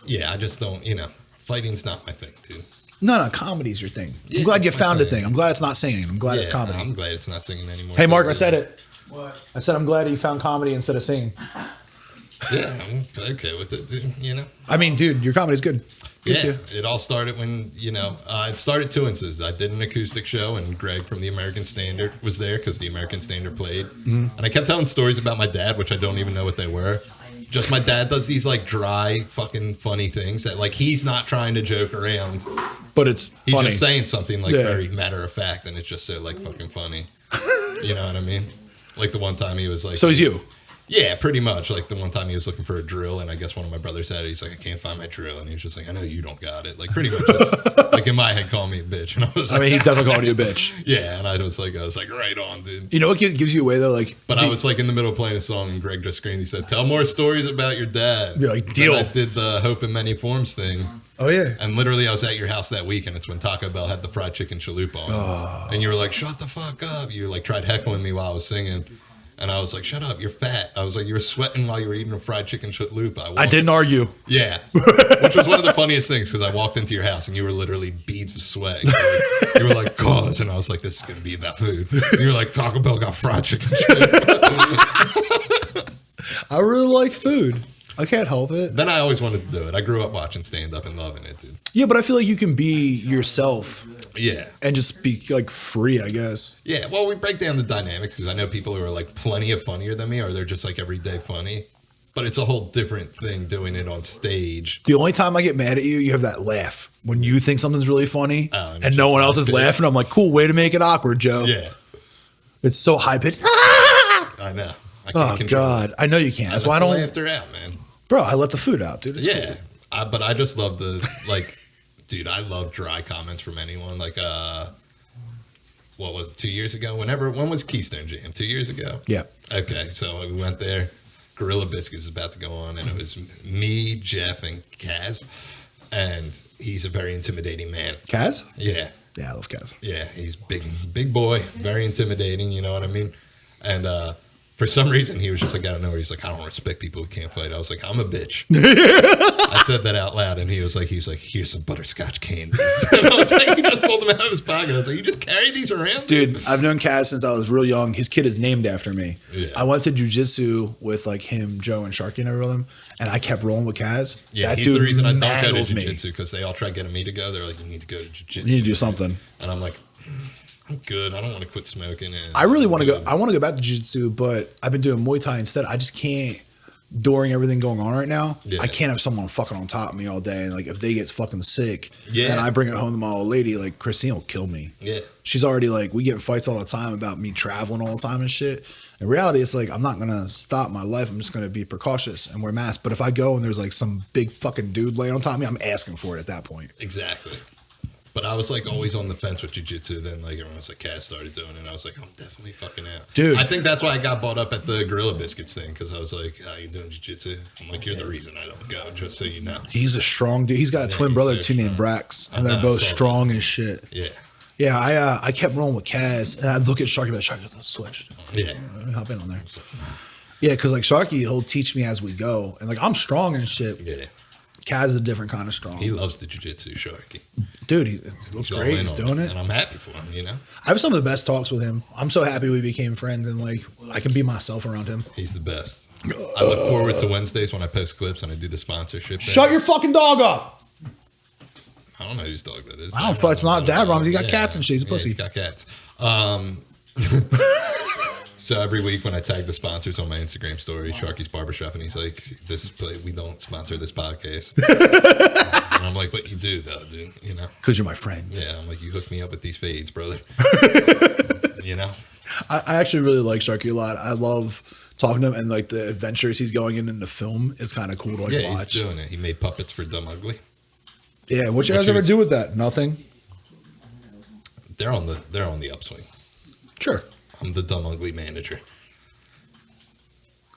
Yeah, I just don't, you know, fighting's not my thing, dude. No, comedy's your thing. Yeah, I'm glad you it's my found a thing. thing. I'm glad it's not singing. I'm glad it's comedy. I'm glad it's not singing anymore. Hey, Mark, I said it. What? I said I'm glad you found comedy instead of singing. Yeah, I'm okay with it, dude, you know? I mean, dude, your comedy's good. Me Yeah, too. it all started when, you know, it started two instances. I did an acoustic show, and Greg from the American Standard was there because the American Standard played. And I kept telling stories about my dad, which I don't even know what they were. Just my dad does these, like, dry, fucking funny things that, like, he's not trying to joke around. But it's He's funny. just saying something, like, Yeah. very matter of fact, and it's just so, like, fucking funny. You know what I mean? Like, the one time he was like... So he's you. Yeah, pretty much. Like the one time he was looking for a drill, and I guess one of my brothers had it. He's like, "I can't find my drill," and he was just like, "I know you don't got it." Like pretty much, just, like in my head, call me a bitch, and I was I like, mean, he definitely called you a bitch. "Yeah," and I was like, "Right on, dude." You know what gives you away though? Like, But I was like in the middle of playing a song, and Greg just screamed. He said, "Tell more stories about your dad." You're like, And "Deal." I did the Hope in Many Forms thing, oh yeah. and literally I was at your house that week, and it's when Taco Bell had the fried chicken chalupa on, Oh. and you were like, "Shut the fuck up!" You like tried heckling me while I was singing. And I was like, "Shut up, you're fat." I was like, "You were sweating while you were eating a fried chicken chalupa." I didn't argue. Yeah, which was one of the funniest things because I walked into your house and you were literally beads of sweat. You were like, "Cause," and I was like, "This is gonna be about food." And you were like, "Taco Bell got fried chicken." I really like food. I can't help it. Then I always wanted to do it. I grew up watching stand up and loving it, dude. Yeah, but I feel like you can be yourself Yeah, and just be like free, I guess. yeah. Well, we break down the dynamic because I know people who are like plenty of funnier than me, or they're just like everyday funny. But it's a whole different thing doing it on stage. The only time I get mad at you, you have that laugh when you think something's really funny Oh, and and it's no just one else is like, yeah. laughing. I'm like, cool, way to make it awkward, Joe. Yeah, It's so high pitched. I know. I can't Oh control God, it. I know you can't. That's why I let the don't, laughter out, man. bro. I let the food out, dude. It's Yeah, cool. but I just love the like, dude. I love dry comments from anyone. Like, what was it, 2 years ago? When was Keystone Jam? 2 years ago. Yeah. Okay, so we went there. Gorilla Biscuits is about to go on, and it was me, Jeff, and Kaz. And he's a very intimidating man. Kaz? Yeah, Yeah, I love Kaz. yeah, he's big boy, very intimidating. You know what I mean? And for some reason, he was just like out of nowhere. He's like, "I don't respect people who can't fight." I was like, "I'm a bitch." I said that out loud, and he was like, "Here's some butterscotch candies." And I was like, he just pulled them out of his pocket. I was like, "You just carry these around?" Dude, I've known Kaz since I was real young. His kid is named after me. Yeah. I went to jujitsu with like him, Joe, and Sharky and everyone, and I kept rolling with Kaz. Yeah, That he's dude the reason I don't go to mangles me. jiu-jitsu because they all try getting me to go. They're like, "You need to go to jiu-jitsu." You need to do something. And I'm like, "I'm good. I don't want to quit smoking." And I really want to go. good." I want to go back to jiu-jitsu, but I've been doing Muay Thai instead. I just can't. During everything going on right now, Yeah. I can't have someone fucking on top of me all day. And like, if they get fucking sick, Yeah. and I bring it home to my old lady, like Christine will kill me. Yeah, She's already like, we get in fights all the time about me traveling all the time and shit. In reality, it's like I'm not gonna stop my life. I'm just gonna be precautious and wear masks. But if I go and there's like some big fucking dude laying on top of me, I'm asking for it at that point. exactly. But I was like always on the fence with jiu-jitsu. Then like everyone was like, Cass started doing it. And I was like, I'm definitely fucking out. Dude. I think that's why I got bought up at the Gorilla Biscuits thing. Because I was like, "How you doing jiu-jitsu?" I'm like, "You're the reason I don't go, just so you know." He's a strong dude. He's got a Yeah, twin he's brother so too named strong. Brax, I and they're know, both I saw strong as shit. Yeah. Yeah, I kept rolling with Kaz, and I'd look at Sharky, like, Sharky, let's switch. Yeah. Let me hop in on there. Yeah, because like Sharky, he'll teach me as we go, and like I'm strong and shit. Yeah. Kaz is a different kind of strong. He loves the jiu-jitsu, Sharky. Dude, he looks all great. in He's on doing it. And I'm happy for him, you know? I have some of the best talks with him. I'm so happy we became friends and like I can be myself around him. He's the best. I look forward to Wednesdays when I post clips and I do the sponsorship thing. Shut your fucking dog up. I don't know whose dog that is. I don't fuck. It's not Dad Ron's. He got cats and shit. He's a pussy. He's got cats. So every week when I tag the sponsors on my Instagram story, Sharky's Barbershop, and he's like, "This is we don't sponsor this podcast." And I'm like, "But you do, though, dude. You know, Because you're my friend. yeah." I'm like, "You hook me up with these fades, brother." You know. I actually really like Sharky a lot. I love talking to him and like the adventures he's going in the film is kind of cool to like Yeah, watch. he's doing it. He made puppets for Dumb Ugly. Yeah, what you guys ever do with that? Nothing. They're on the upswing. Sure. I'm the Dumb Ugly manager.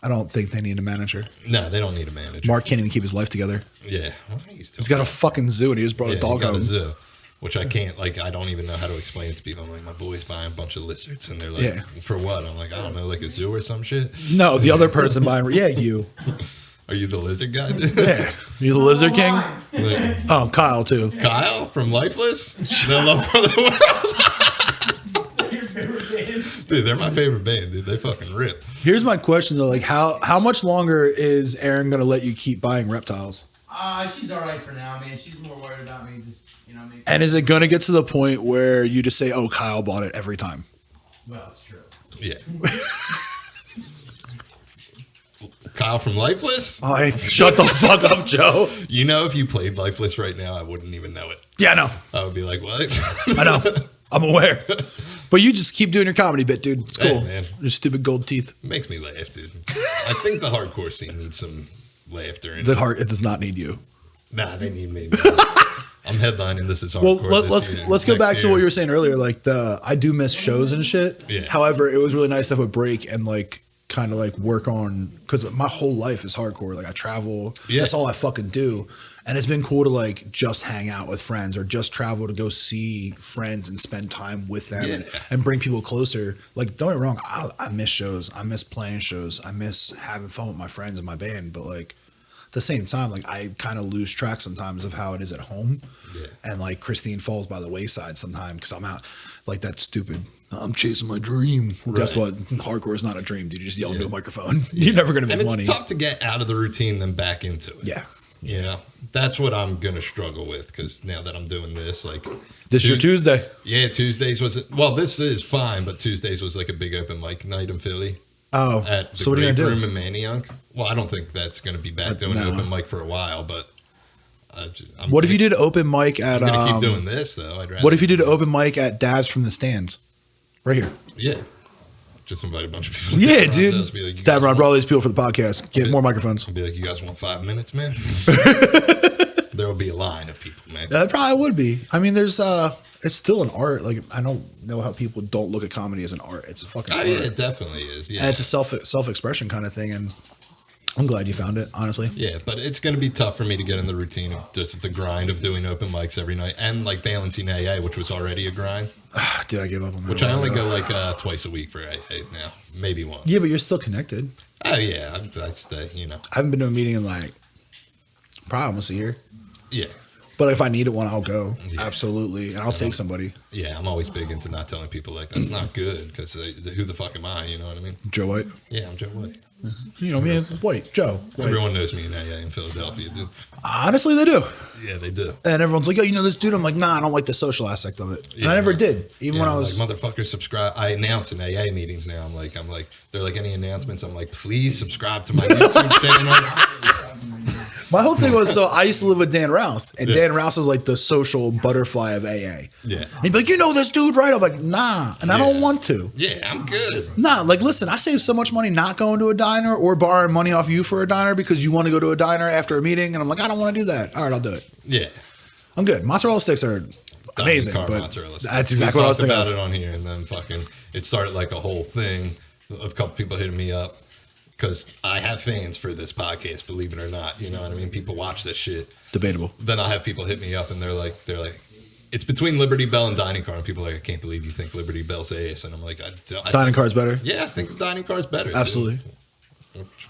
I don't think they need a manager. No, they don't need a manager. Mark can't even keep his life together. Yeah, well, He's got a fucking zoo and he just brought a dog he got home. a zoo, which I can't I don't even know how to explain it to people. I'm like, my boy's buying a bunch of lizards, and they're like, Yeah. for what? I'm like, I don't know, like a zoo or some shit. No, the other person buying. Yeah, you. Are you the lizard guy? Yeah, you the Lizard King. Like, Oh, Kyle too. Kyle from Lifeless? No Love for the World. Your favorite band? Dude, they're my favorite band, dude. They fucking rip. Here's my question though: like, how much longer is Aaron gonna let you keep buying reptiles? She's all right for now, man. She's more worried about me just, making. And is it gonna get to the point where you just say, "Oh, Kyle bought it every time"? Well, it's true. Yeah. Kyle from Lifeless? Oh, shut the fuck up, Joe. You know, if you played Lifeless right now, I wouldn't even know it. Yeah, I know. I would be like, what? I know. I'm aware. But you just keep doing your comedy bit, dude. It's Hey, cool. man. Your stupid gold teeth. It makes me laugh, dude. I think the hardcore scene needs some laughter. In The it. heart, it does not need you. Nah, they need me. Man. I'm headlining This Is Well, Hardcore. let's go back to what you were saying earlier. Like I do miss shows and shit. Yeah. However, it was really nice to have a break and like kind of like work on, because my whole life is hardcore. Like I travel. Yeah. That's all I fucking do. And it's been cool to like just hang out with friends or just travel to go see friends and spend time with them and bring people closer. Like, don't get me wrong, I miss shows. I miss playing shows. I miss having fun with my friends and my band. But like at the same time, like I kind of lose track sometimes of how it is at home. Yeah. And like Christine falls by the wayside sometimes because I'm out like that stupid. I'm chasing my dream. Well, guess what? Hardcore is not a dream, dude. You just yell into a microphone. You're never gonna make And money. it's tough to get out of the routine then back into it. Yeah. You know, that's what I'm gonna struggle with because now that I'm doing this, like, This is your Tuesday. Yeah, Tuesdays was this is fine, but Tuesdays was like a big open mic night in Philly Oh, at the so what are you Great gonna Room do? in Manayunk. Well, I don't think that's gonna be back doing no. open mic for a while, but What if you did open mic at? I'm gonna keep doing this though. I'd rather. What if you did open mic at Dad's from the Stands, right here? Yeah, just invite a bunch of people. Yeah, Dad dude. Ron, be like, you Dad guys Ron want- brought all these people for the podcast. Get more microphones. I'd be like, you guys want 5 minutes, man? There will be a line of people, man. That probably would be. I mean, there's it's still an art. Like I don't know how people don't look at comedy as an art. It's a fucking art. Yeah, it definitely is. Yeah, And it's a self expression kind of thing. And I'm glad you found it, honestly. yeah, but it's going to be tough for me to get in the routine of just the grind of doing open mics every night and like balancing AA, which was already a grind. Dude, I gave up on that. Which I only go like twice a week for AA now, maybe once. Yeah, but you're still connected. Oh yeah, I stay. You know. I haven't been to a meeting in like probably almost a year. Yeah, But if I needed one, I'll go. Yeah. Absolutely. And I'll take somebody. yeah. I'm always big into not telling people like that's not good because who the fuck am I? You know what I mean? Joe White. Yeah, I'm Joe White. You know me, it's White. Joe White. Everyone knows me in AA in Philadelphia, dude. Honestly, they do. Yeah, they do. And everyone's like, "Oh, you know this dude?" I'm like, "Nah, I don't like the social aspect of it." And I never did, even when I was. like, motherfuckers subscribe. I announce in AA meetings now. I'm like, they're like, any announcements? I'm like, please subscribe to my YouTube channel. My whole thing was, so I used to live with Dan Rouse, and Dan Rouse is like the social butterfly of AA. Yeah, He'd be like, "You know this dude, right?" I'm like, "Nah," and I don't want to. yeah, I'm good. Nah, like, listen, I save so much money not going to a diner or borrowing money off you for a diner because you want to go to a diner after a meeting, and I'm like, I don't want to do that. All right, I'll do it. Yeah, I'm good. Mozzarella sticks are amazing, Diamond but Car mozzarella sticks. that's exactly what I was We thinking talked of. about it on here, and then fucking it started like a whole thing of a couple people hitting me up because I have fans for this podcast, believe it or not. You know what I mean? People watch this shit. Debatable. Then I'll have people hit me up, and they're like, it's between Liberty Bell and Dining Car, and people are like, I can't believe you think Liberty Bell's ass, and I'm like, Dining car's better. Yeah, I think the Dining Car's better. dude. Absolutely.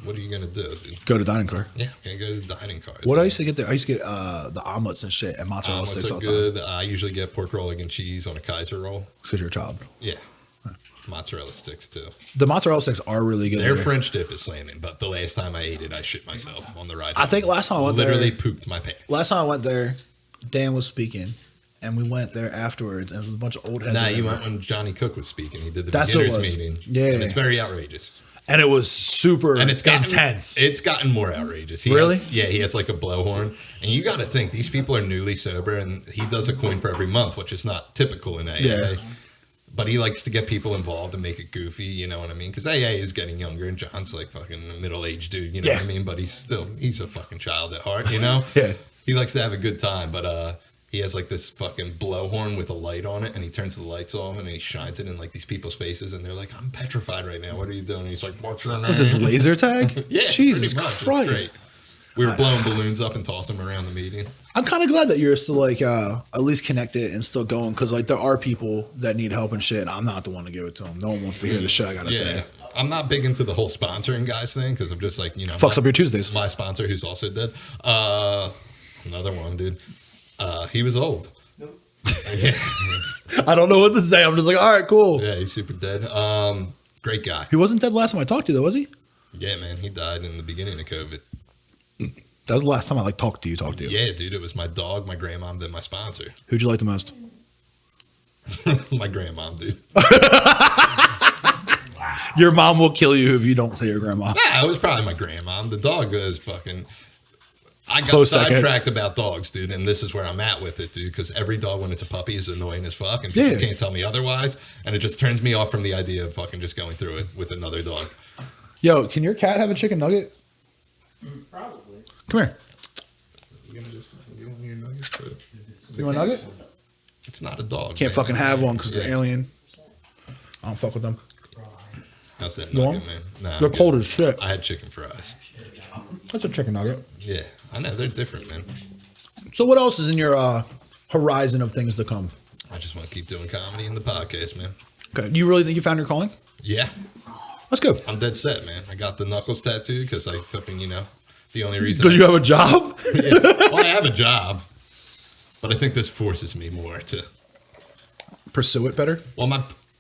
What are you gonna do, dude? Go to dining car. Yeah, gonna go to the dining car. What I used to get there, I used to get the omelets and shit and mozzarella Omelets sticks are all the time. good. I usually get pork roll, egg, and cheese on a Kaiser roll. Because you're a child. Yeah, mozzarella sticks too. The mozzarella sticks are really good. Their there. French dip is slamming, but the last time I ate it, I shit myself on the ride. I think last time I went there, literally pooped my pants. last time I went there, Dan was speaking, and we went there afterwards, and it was a bunch of old heads. Nah, there. you went when Johnny Cook was speaking. He did the That's what it beginners was. meeting. Yeah. And it's very outrageous. And it was super And it's gotten, intense. It's gotten more outrageous. Really? He has like a blowhorn. And you got to think, these people are newly sober, and he does a coin for every month, which is not typical in AA. Yeah. But he likes to get people involved and make it goofy, you know what I mean? Because AA is getting younger, and John's like fucking a middle-aged dude, you know what I mean? But he's a fucking child at heart, you know? Yeah. He likes to have a good time, but he has like this fucking blowhorn with a light on it, and he turns the lights off, and he shines it in like these people's faces, and they're like, "I'm petrified right now. What are you doing?" And he's like, "What's your name?" Was this laser tag? Yeah, Jesus pretty much. It's Christ. We were blowing balloons up and tossing them around the meeting. I'm kind of glad that you're still like at least connected and still going, because like there are people that need help and shit. And I'm not the one to give it to them. No one wants to hear the shit I gotta say. I'm not big into the whole sponsoring guys thing because I'm just like, you know, Fucks up your Tuesdays. My sponsor, who's also dead, another one, dude. He was old. Nope. Yeah, I don't know what to say. I'm just like, all right, cool. yeah, he's super dead. Great guy. He wasn't dead last time I talked to you, though, was he? Yeah, man, he died in the beginning of COVID. That was the last time I like talked to you. Yeah, dude, it was my dog, my grandmom, then my sponsor. Who'd you like the most? My grandmom, dude. Your mom will kill you if you don't say your grandma. Yeah, it was probably my grandmom. The dog is fucking. I got Close second. sidetracked about dogs, dude, and this is where I'm at with it, dude. Because every dog when it's a puppy is annoying as fuck, and people can't tell me otherwise, and it just turns me off from the idea of fucking just going through it with another dog. Yo, can your cat have a chicken nugget? Probably. Come here. You want a nugget? It's not a dog. Can't man. fucking have one because it's an Yeah. alien. I don't fuck with them. How's that You nugget, want? man? Nah, They're I'm cold good. as shit. I had chicken fries. That's a chicken nugget. Yeah, I know they're different, man. So what else is in your horizon of things to come? I just want to keep doing comedy in the podcast, man. Okay. You really think you found your calling? Yeah, That's good. I'm dead set, man. I got the knuckles tattoo because I fucking, you know, the only reason. Because you have a job? Yeah. Well, I have a job, but I think this forces me more to. Pursue it better? Well,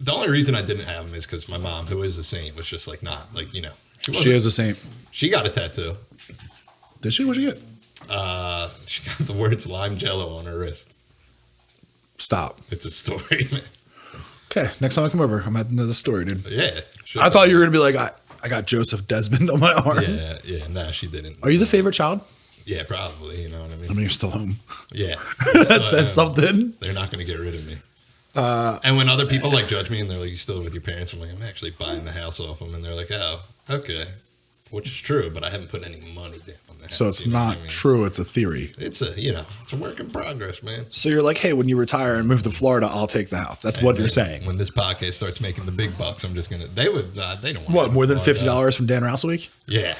the only reason I didn't have them is because my mom, who is a saint, was just like not like, you know. She is a saint. She got a tattoo. Did she? What'd you get? She got the words lime jello on her wrist. Stop. It's a story, man. Okay. Next time I come over, I'm at another story, dude. But yeah. I thought you were going to be like, I got Joseph Desmond on my arm. Yeah. Nah, she didn't. Are you the favorite child? Yeah, probably. You know what I mean? I mean, you're still home. Yeah. That says something. They're not going to get rid of me. And when other people like judge me and they're like, "You still with your parents?" I'm like, "I'm actually buying the house off them," and they're like, "Oh, okay," which is true, but I haven't put any money down on the house. So it's you know not what I mean? true. It's a theory. It's a work in progress, man. So you're like, hey, when you retire and move to Florida, I'll take the house. That's what And you're then saying. When this podcast starts making the big bucks, I'm just gonna. They would. They don't want What, more than Florida. $50 from Dan Rouse a week? Yeah.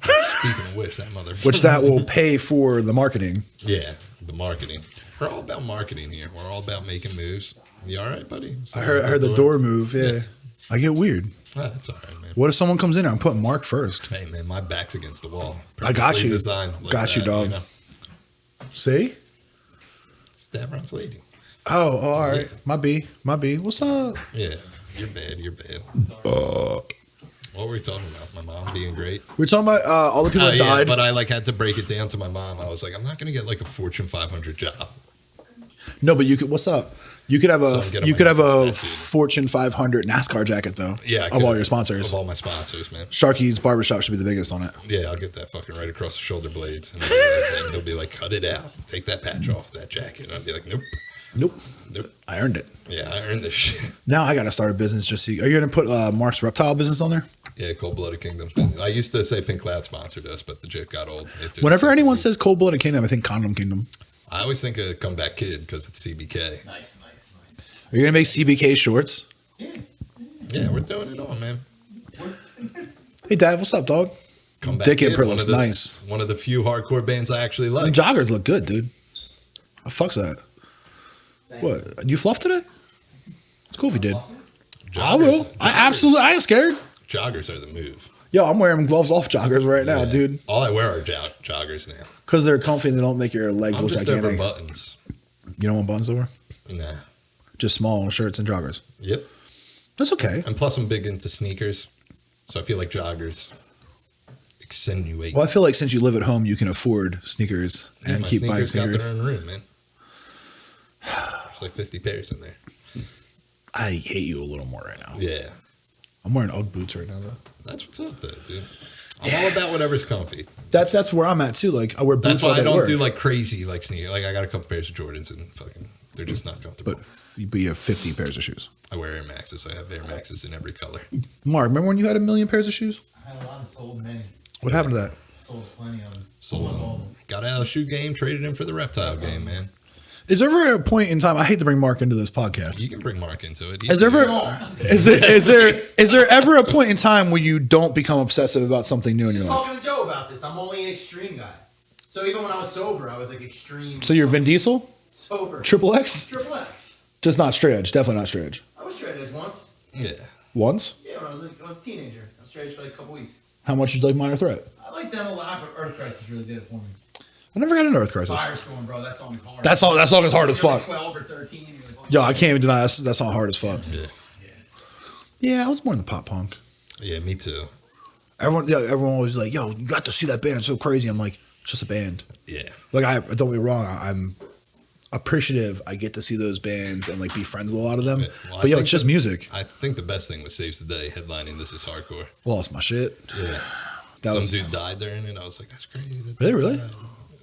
Speaking of which, that motherfucker. Which that will pay for the marketing. Yeah, the marketing. We're all about marketing here. We're all about making moves. You all right, buddy? I heard the door move. Yeah. I get weird. Ah, that's all right, man. What if someone comes in there and putting Mark first? Hey, man, my back's against the wall. I got Purposely you. Designed like Got you, that, dog. know? See? It's that Ron's lady. Oh, all right. My B. What's up? Yeah, you're bad. You're bad. What were we talking about? My mom being great. We're talking about all the people that died. But I had to break it down to my mom. I was like, I'm not going to get like a Fortune 500 job. No, but you could. What's up? You could have So I'm getting you my could have a knuckles tattooed. Fortune 500 NASCAR jacket though. Yeah, I of could. all your sponsors. Of all my sponsors, man. Sharky's Barbershop should be the biggest on it. Yeah, I'll get that fucking right across the shoulder blades. And they'll be like, cut it out. Take that patch off that jacket. And I'll be like, nope. Nope. I earned it. Yeah, I earned this shit. Now I got to start a business. Just see. Are you going to put Mark's reptile business on there? Yeah, Cold Blooded Kingdoms. I used to say Pink Cloud sponsored us, but the joke got old. Whenever anyone says Cold Blooded Kingdom, I think Condom Kingdom. I always think of Comeback Kid because it's CBK. Nice. Are you going to make CBK shorts? Yeah, we're doing it all, man. Hey, Dad, what's up, dog? Comeback Dick Kid, Imprint one looks of the- nice. One of the few hardcore bands I actually The like. joggers look good, dude. I fucks that. What? You fluff today? It's cool if you did. I will. I ain't scared. Joggers are the move. Yo, I'm wearing gloves off joggers right now, Yeah. dude. All I wear are joggers now. Because they're comfy and they don't make your legs I'm look just over gigantic. buttons. You don't want buttons over? Nah. Just small shirts and joggers. Yep. That's okay. And plus, I'm big into sneakers, so I feel like joggers accentuate. Well, I feel like since you live at home, you can afford sneakers Yeah, and my keep buying sneakers got sneakers. their own room, man. There's like 50 pairs in there. I hate you a little more right now. Yeah. I'm wearing Ugg boots right now, though. That's what's up, though, dude. I'm all about whatever's comfy. That's where I'm at too. Like I wear boots. That's why all I day don't at work. do like crazy like sneakers. Like I got a couple pairs of Jordans and fucking they're just not comfortable. But you have 50 pairs of shoes. I wear Air Maxes. So I have Air Maxes in every color. Mark, remember when you had 1 million pairs of shoes? I had a lot and sold many. What happened to that? Sold plenty of them. Sold Almost all of them. Got out of the shoe game, traded in for the reptile game, man. Is there ever a point in time? I hate to bring Mark into this podcast. You can bring Mark into it. Is there ever is there ever a point in time where you don't become obsessive about something new in your Just life? talking to Joe about this. I'm only an extreme guy. So even when I was sober, I was like extreme. So you're Vin Diesel, sober. Triple X, Triple X. just not straight edge. Definitely not straight edge. I was straight edge once. Yeah. Once? Yeah, when I was a teenager. I was straight edge for like a couple weeks. How much did you like Minor Threat? I like them a lot, but Earth Crisis really did it for me. I never got into Earth Crisis. Firestorm, bro. That song is hard. That song is hard as You're like fuck. 12 or 13. And you're like, oh, Yo, I can't even deny that song hard as fuck. Yeah. Yeah, I was more in the pop punk. Yeah, me too. Everyone was like, "Yo, you got to see that band? It's so crazy." I'm like, "It's just a band." Yeah. Like, I don't get me wrong. I'm appreciative. I get to see those bands and like be friends with a lot of them. Well, I But yo, think it's just music. I think the best thing was Saves the Day headlining This Is Hardcore. Lost my shit. Yeah. That Some was dude died during it. I was like, that's crazy. That Really, dude really? died.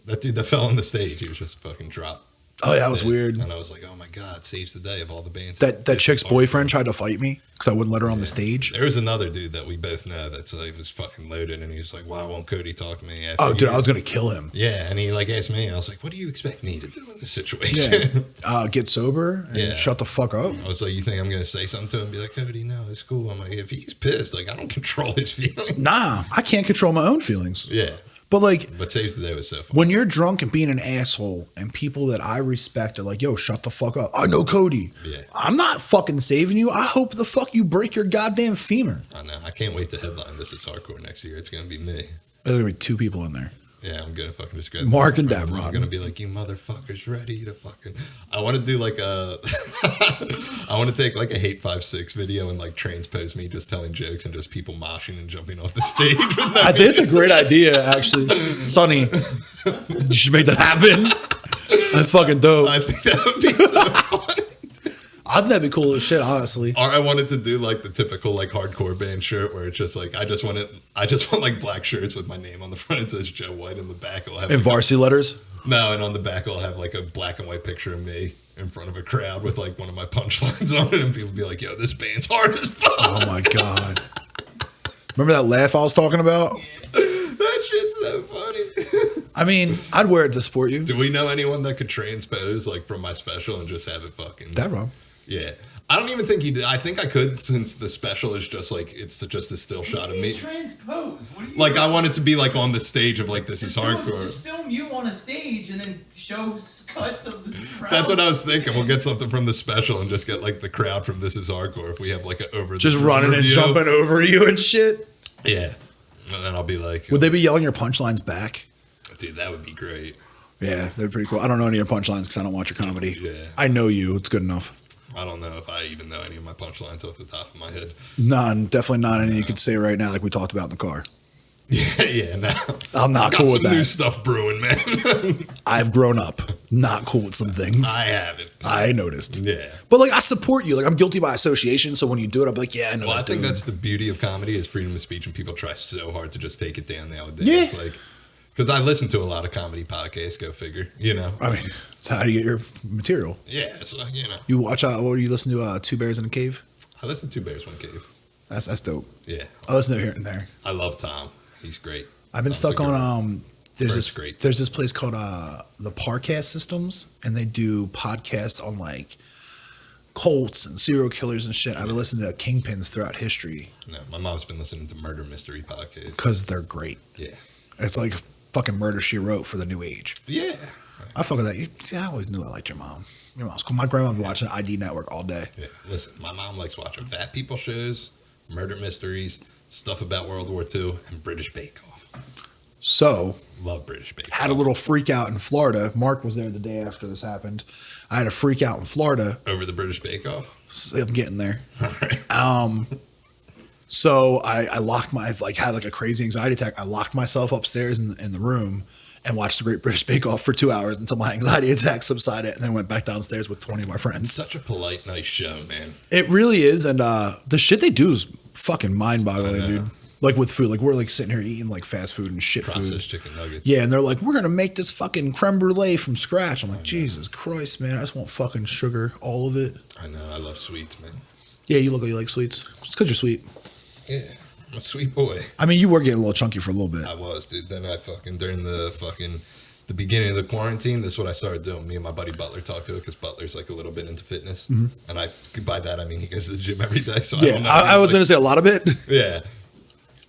That dude that fell on the stage, he was just fucking dropped. Oh yeah, that was dead. weird. And I was like, oh my God, Saves the Day of all the bands. That This chick's is boyfriend Hardcore. tried to fight me because I wouldn't let her on the stage. There was another dude that we both know that's like was fucking loaded, and he was like, "Why won't Cody talk to me?" After Oh, dude, you?" I was gonna kill him. Yeah, and he like asked me. I was like, "What do you expect me to do in this situation?" Get sober and Yeah. shut the fuck up. I was like, "You think I'm gonna say something to him? And be like, Cody, no, it's cool." I'm like, "If he's pissed, like I don't control his feelings." Nah, I can't control my own feelings. Yeah, But like, but Saves the Day was so fun. when you're drunk and being an asshole and people that I respect are like, yo, shut the fuck up. I know Cody. Yeah, I'm not fucking saving you. I hope the fuck you break your goddamn femur. I know. I can't wait to headline This Is Hardcore next year. It's gonna be me. There's gonna be 2 people in there. Yeah, I'm gonna fucking just go. Mark and I'm Davron. gonna be like, you motherfuckers ready to fucking. I want to do like a. I want to take like a Hate 5-6 video and like transpose me just telling jokes and just people moshing and jumping off the stage. With no I think it's a music. great idea, actually. Sonny, you should make that happen. That's fucking dope. I think that would be so funny. I think that'd be cool as shit, honestly. Or I wanted to do like the typical like hardcore band shirt where it's just like I just want like black shirts with my name on the front. It says Joe White in the back. It'll have In like, varsity letters. no, and on the back I'll have like a black and white picture of me in front of a crowd with like one of my punchlines on it, and people be like, "Yo, this band's hard as fuck." Oh my god. Remember that laugh I was talking about? That shit's so funny. I mean, I'd wear it to support you. Do we know anyone that could transpose like from my special and just have it fucking? That wrong. Yeah. I don't even think he did. I think I could since the special is just like it's just a still shot of me. Transpose. What do you Like I wanted to be like on the stage of like This Is Just Hardcore. film you on a stage and then show cuts of the crowd. That's what I was thinking. We'll get something from the special and just get like the crowd from This Is Hardcore if we have like an over Just the running and review. jumping over you and shit. Yeah. And then I'll be like, Would they be yelling your punchlines back? dude, that would be great. Yeah, they're pretty cool. I don't know any of your punchlines because I don't watch your comedy. Yeah. I know you. It's good enough. I don't know if I even know any of my punchlines off the top of my head. None. Definitely not any you could say right now like we talked about in the car. Yeah, no. I'm not Got cool some with new that. stuff brewing, man. I've grown up. Not cool with some things. I haven't. I noticed. Yeah. But like I support you. Like I'm guilty by association. So when you do it, I'm like, yeah, I know. Well, I that think dude. that's the beauty of comedy is freedom of speech, and people try so hard to just take it down nowadays. Yeah. It's like, because I listen to a lot of comedy podcasts. Go figure. You know. I mean, it's how do you get your material? Yeah. It's like, you know. You watch what do you listen to? Two Bears in a Cave. I listen to Two Bears One Cave. That's dope. Yeah. I listen to it here and there. I love Tom. He's great. I've been Tom's stuck a good on there's Bert's this great. there's this place called the Parcast Systems, and they do podcasts on like cults and serial killers and shit. I've been listening to kingpins throughout history No, my mom's been listening to murder mystery podcasts. because they're great. Yeah. It's like fucking Murder She Wrote for the new age. Yeah. I fuck with that. See, I always knew I liked your mom. Your mom's cool. My grandma was watching ID Network all day. Yeah. Listen, my mom likes watching fat people shows, murder mysteries, stuff about World War II, and British Bake Off. So, Love British Bake Off. had a little freak out in Florida. Mark was there the day after this happened. I had a freak out in Florida. Over the British Bake Off? I'm getting there. All right. So I locked my, had like a crazy anxiety attack. I locked myself upstairs in the room and watched the Great British Bake Off for 2 hours until my anxiety attack subsided, and then went back downstairs with 20 of my friends. Such a polite, nice show, man. It really is. And the shit they do is fucking mind-boggling, dude. Like with food, like we're like sitting here eating like fast food and shit Processed food. chicken nuggets. Yeah, and they're like, we're gonna make this fucking creme brulee from scratch. I'm like, Jesus Christ, man, I just want fucking sugar, all of it. I know, I love sweets, man. Yeah, you look like you like sweets. It's because you're sweet. Yeah, I'm a sweet boy. I mean, you were getting a little chunky for a little bit. I was, dude. Then during the beginning of the quarantine, this is what I started doing. Me and my buddy Butler talked to it, because Butler's like a little bit into fitness. Mm-hmm. And by that, I mean he goes to the gym every day. So yeah, I was going to say a lot of it. Yeah.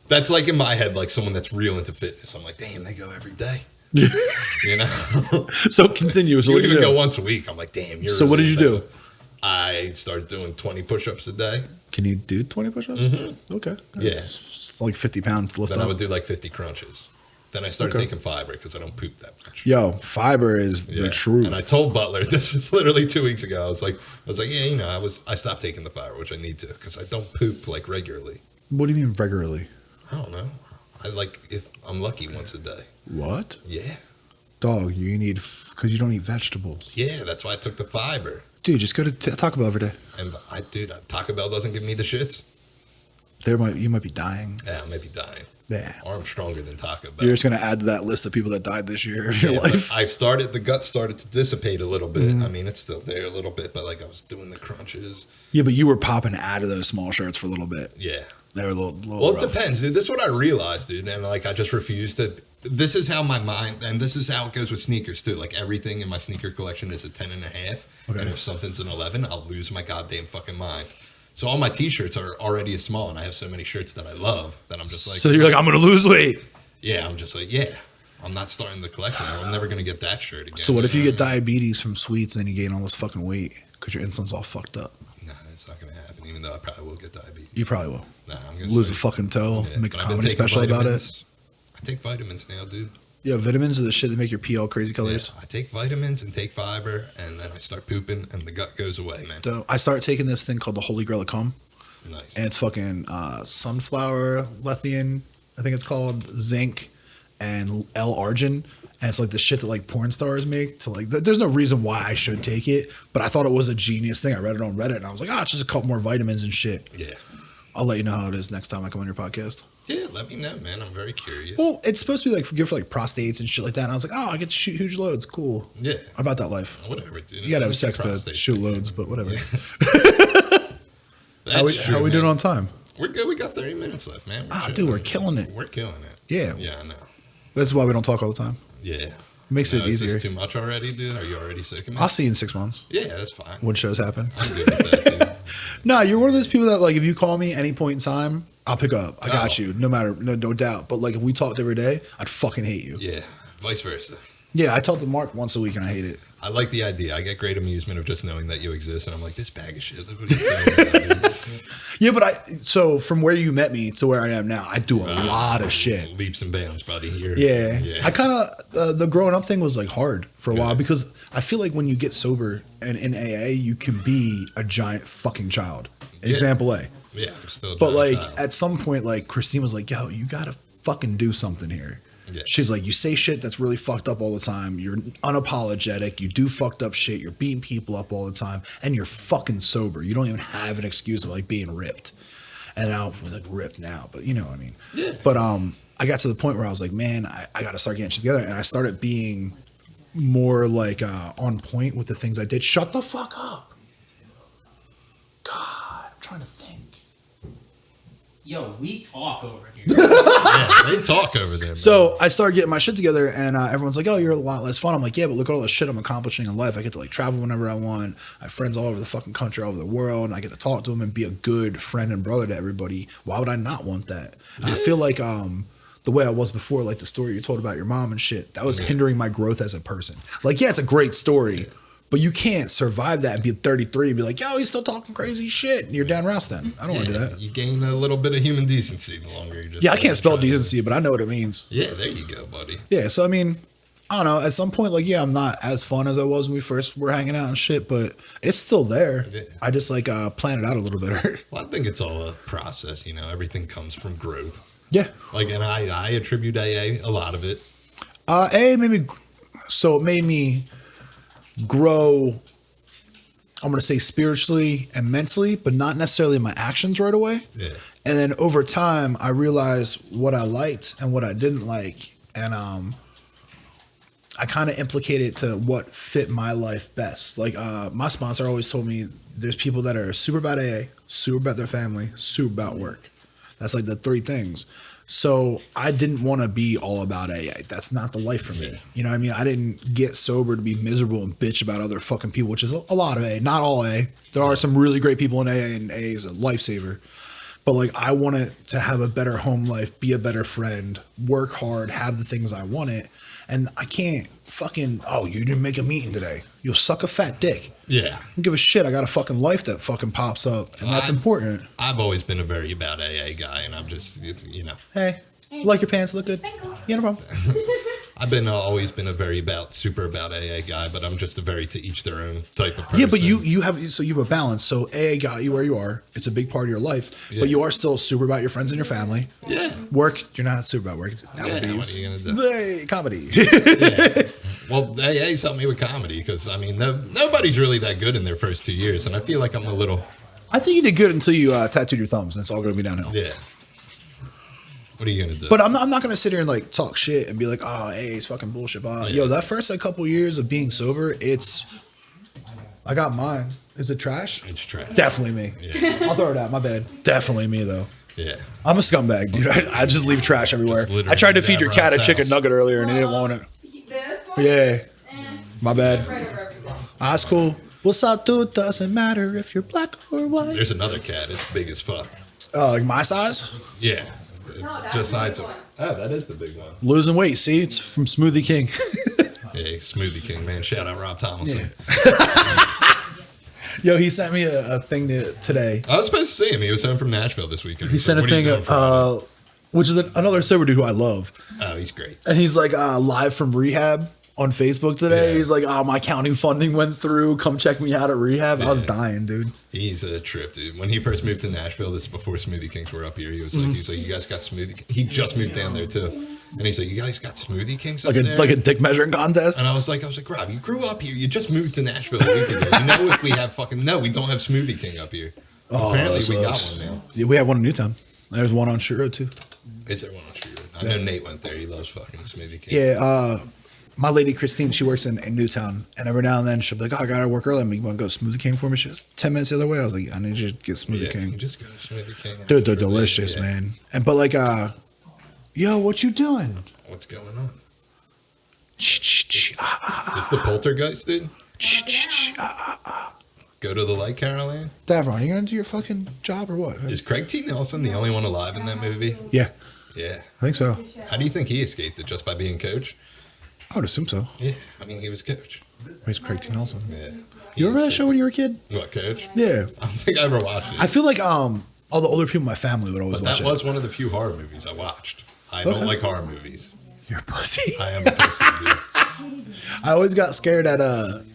That's like in my head, like someone that's real into fitness. I'm like, damn, they go every day. You know? So continue. So you what even you go once a week. I'm like, damn, you're So what did you do? I started doing 20 push-ups a day. Can you do 20 push-ups? Mm-hmm. Okay. Yeah. It's like 50 pounds to lift Then up. I would do like 50 crunches. Then I started taking fiber because I don't poop that much. Yo, fiber is the truth. And I told Butler, this was literally 2 weeks ago. I was like, yeah, you know, I stopped taking the fiber, which I need to, because I don't poop like regularly. What do you mean regularly? I don't know. If I'm lucky once a day. What? Yeah. Dog, you need, because you don't eat vegetables. Yeah, that's why I took the fiber. Dude, just go to Taco Bell every day. And Taco Bell doesn't give me the shits. You might be dying. Yeah, I might be dying. Yeah. Or I'm stronger than Taco Bell. You're just going to add to that list of people that died this year of your life. The gut started to dissipate a little bit. I mean, it's still there a little bit, but like I was doing the crunches. Yeah, but you were popping out of those small shirts for a little bit. Yeah. They were a little Well, rough. it depends, dude. This is what I realized, dude. And like, I just refused to. This is how my mind, and this is how it goes with sneakers too. Like everything in my sneaker collection is a 10.5. Okay. And if something's an 11, I'll lose my goddamn fucking mind. So all my t-shirts are already a small, and I have so many shirts that I love that I'm just like. So you're like, I'm going to lose weight. Yeah, I'm just like, yeah. I'm not starting the collection. I'm never going to get that shirt again. So what if you get diabetes from sweets and then you gain all this fucking weight because your insulin's all fucked up? Nah, that's not going to happen, even though I probably will get diabetes. You probably will. Nah, I'm going Lose a fucking toe, make a But I've been comedy taking special about it. vitamins. I take vitamins now, dude. Yeah, vitamins are the shit that make your pee all crazy colors. Yeah, I take vitamins and take fiber, and then I start pooping, and the gut goes away, man. So I started taking this thing called the Holy Grail of Cum, Nice. and it's fucking sunflower lecithin, I think it's called, zinc, and L-argin. And it's like the shit that like porn stars make to like, there's no reason why I should take it, but I thought it was a genius thing. I read it on Reddit and I was like, it's just a couple more vitamins and shit. Yeah. I'll let you know how it is next time I come on your podcast. Yeah, let me know, man. I'm very curious. Well, it's supposed to be like good for like prostates and shit like that. And I was like, I get to shoot huge loads. Cool. Yeah. How about that life? Whatever, dude. You gotta have sex to shoot loads, but whatever. How How we doing on time? We're good. We got 30 minutes left, man. Dude, we're killing it. We're killing it. Yeah. Yeah, I know. That's why we don't talk all the time. Yeah. Makes it Is easier. this too much already, dude? Are you already sick of me? I'll see you in 6 months Yeah, that's fine. when shows happen. I'm good with that, dude. No, you're one of those people that like if you call me any point in time, I'll pick up. I got Oh. you, no doubt. But like if we talked every day, I'd fucking hate you. Yeah, vice versa. Yeah, I talk to Mark once a week and I hate it. I like the idea. I get great amusement of just knowing that you exist, and I'm like, this bag of shit. Look what he's saying about, dude. Yeah, but so from where you met me to where I am now, I do a lot of shit. Leaps and bounds, buddy. Yeah. I kind of the growing up thing was like hard for a while Yeah. because I feel like when you get sober and in AA, you can be a giant fucking child. Yeah. Example A. Yeah, I'm still. a But giant like child. at some point, like Christine was like, "Yo, you gotta fucking do something here." Yeah. She's like, "You say shit that's really fucked up all the time. You're unapologetic. You do fucked up shit. You're beating people up all the time, and you're fucking sober. You don't even have an excuse of like being ripped." And now we're like ripped now, but you know what I mean. Yeah. But I got to the point where I was like, man, I got to start getting shit together, and I started being more like on point with the things I did. Shut the fuck up. God, I'm trying to think. Yo, we talk over here. Yeah, they talk over there. Man. So I started getting my shit together, and everyone's like, "Oh, you're a lot less fun." I'm like, "Yeah, but look at all the shit I'm accomplishing in life. I get to like travel whenever I want. I have friends all over the fucking country, all over the world, and I get to talk to them and be a good friend and brother to everybody. Why would I not want that?" And I feel like the way I was before, like the story you told about your mom and shit, that was hindering my growth as a person. Like, yeah, it's a great story, But you can't survive that and be 33 and be like, yo, he's still talking crazy shit. And you're Dan Rouse then. I don't want to do that. You gain a little bit of human decency the longer you just. Yeah, I can't spell decency, but I know what it means. Yeah, there you go, buddy. Yeah, so I mean, I don't know. At some point, like, yeah, I'm not as fun as I was when we first were hanging out and shit, but it's still there. Yeah. I just like plan it out a little better. Well, I think it's all a process. You know, everything comes from growth. Yeah. Like, and I attribute AA a lot of it. AA made me grow. I'm going to say spiritually and mentally, but not necessarily my actions right away. Yeah. And then over time, I realized what I liked and what I didn't like. And I kind of implicated to what fit my life best. Like my sponsor always told me there's people that are super about AA, super about their family, super about work. That's like the three things. So I didn't want to be all about AA. That's not the life for me. You know what I mean? I didn't get sober to be miserable and bitch about other fucking people, which is a lot of AA. Not all AA. There are some really great people in AA, and AA is a lifesaver. But like I wanted to have a better home life, be a better friend, work hard, have the things I wanted. And I can't fucking, oh, you didn't make a meeting today. You'll suck a fat dick. Yeah. I don't give a shit. I got a fucking life that fucking pops up. And that's important. I've always been a very about AA guy, and I'm just, it's, you know. Hey, like your pants look good? Yeah, no problem. I've always been a very super about AA guy, but I'm just a very to each their own type of person. Yeah, but you have a balance. So AA got you where you are. It's a big part of your life, but you are still super about your friends and your family. Yeah. Work, you're not super about work. It's what are you gonna do? Hey, comedy. Yeah. Well, AA's helped me with comedy because I mean, nobody's really that good in their first 2 years, and I feel like I'm a little. I think you did good until you tattooed your thumbs, and it's all going to be downhill. Yeah. What are you gonna do? But I'm not going to sit here and like talk shit and be like, oh, hey, it's fucking bullshit. Yo, that first like couple years of being sober, I got mine. Is it trash? It's trash. Definitely me. Yeah. I'll throw it out. My bad. Definitely me though. Yeah. I'm a scumbag, dude. I just leave trash everywhere. I tried to feed your cat a chicken nugget earlier and he didn't want it. Yeah. My bad. That's cool. What's up, dude? Doesn't matter if you're black or white. There's another cat. It's big as fuck. Like my size? Yeah. Just sides of. Oh, that is the big one. Losing weight. See, it's from Smoothie King. Yeah, Smoothie King, man. Shout out Rob Tomlinson. Yeah. Yo, he sent me a thing today. I was supposed to see him. He was home from Nashville this weekend. He sent a thing, which is another sober dude who I love. Oh, he's great. And he's like live from rehab on Facebook today. Yeah. He's like, oh, my county funding went through. Come check me out at rehab. Yeah. I was dying, dude. He's a trip, dude. When he first moved to Nashville, this is before Smoothie Kings were up here. He was like, you guys got Smoothie. He just moved down there too, and he's like, you guys got Smoothie Kings up there? Like a dick measuring contest. And I was like, Rob, you grew up here. You just moved to Nashville a week ago. You know, if we have we don't have Smoothie King up here. Apparently, we got one now. Yeah, we have one in Newtown. There's one on Shiro too. Is there one on Shiro? I know Nate went there. He loves fucking Smoothie King. Yeah. My lady Christine, she works in Newtown, and every now and then she'll be like, "Oh, I gotta work early. You want to go to Smoothie King for me?" She's 10 minutes the other way. I was like, "I need you to get Smoothie King." You just go to Smoothie King. Dude, they're delicious, man. But like, yo, what you doing? What's going on? Is this the poltergeist, dude? Go to the light, Caroline. Davron, you gonna do your fucking job or what? Is Craig T. Nelson the only one alive in that movie? Yeah. Yeah. I think so. How do you think he escaped it? Just by being coach? I would assume so. Yeah, I mean, he was coach. He's Craig T. Nelson. Yeah. You remember that show when you were a kid? What, Coach? Yeah. I don't think I ever watched it. I feel like all the older people in my family would always watch it. That was one of the few horror movies I watched. I don't like horror movies. You're a pussy. I am a pussy, dude. I always got scared at,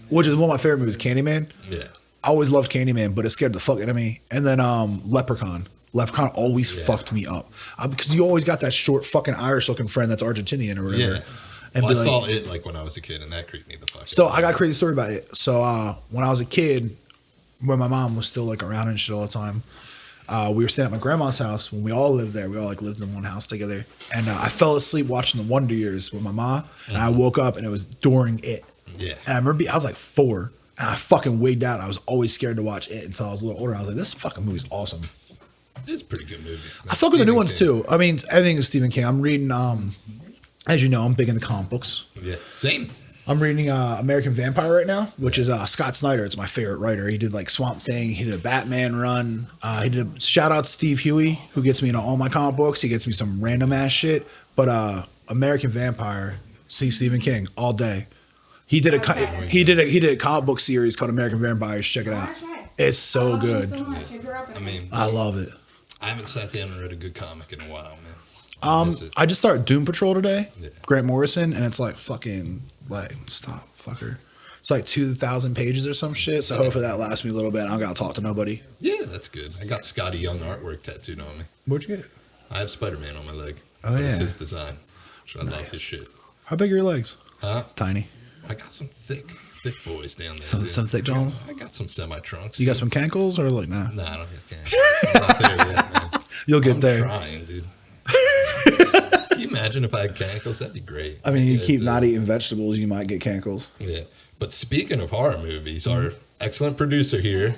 which is one of my favorite movies, Candyman. Yeah. I always loved Candyman, but it scared the fuck out of me. And then Leprechaun. Leprechaun always fucked me up. Because you always got that short fucking Irish-looking friend that's Argentinian or whatever. Yeah. And I saw it like when I was a kid, and that creeped me the fuck out. So I got a crazy story about it. So when I was a kid, when my mom was still like around and shit all the time, we were staying at my grandma's house when we all lived there. We all like lived in one house together. And I fell asleep watching The Wonder Years with my mom. And I woke up and it was during it. Yeah. And I remember I was like 4. And I fucking wigged out. I was always scared to watch it until I was a little older. I was like, this fucking movie's awesome. It's a pretty good movie. I fuck with the new ones too. I mean, everything is Stephen King. I'm reading, as you know, I'm big into comic books. Yeah, same. I'm reading American Vampire right now, which is Scott Snyder. It's my favorite writer. He did like Swamp Thing. He did a Batman run. He did a shout out to Steve Huey, who gets me into all my comic books. He gets me some random ass shit. But American Vampire, see Stephen King all day. He did a comic book series called American Vampires. Check it out. It's so good. I mean, I love it. I haven't sat down and read a good comic in a while, man. I just started Doom Patrol today. Yeah. Grant Morrison, and it's like fucking like stop fucker. It's like 2,000 pages or some shit. So hopefully that lasts me a little bit. I don't gotta talk to nobody. Yeah, that's good. I got Scotty Young artwork tattooed on me. Where'd you get it? I have Spider-Man on my leg. Oh, But yeah. It's his design. So I love Nice. his shit. How big are your legs? Huh? Tiny. I got some thick boys down there. Some dude. thick Johns. I got some semi-trunks. You got dude. some cankles or like nah? Nah, I don't get cankles. I'm not there yet, man. You'll get I'm there. trying, dude. Can you imagine if I had cankles? That'd be great. I mean, you Yeah, keep dude. not eating vegetables, you might get cankles. Yeah. But speaking of horror movies, our excellent producer here,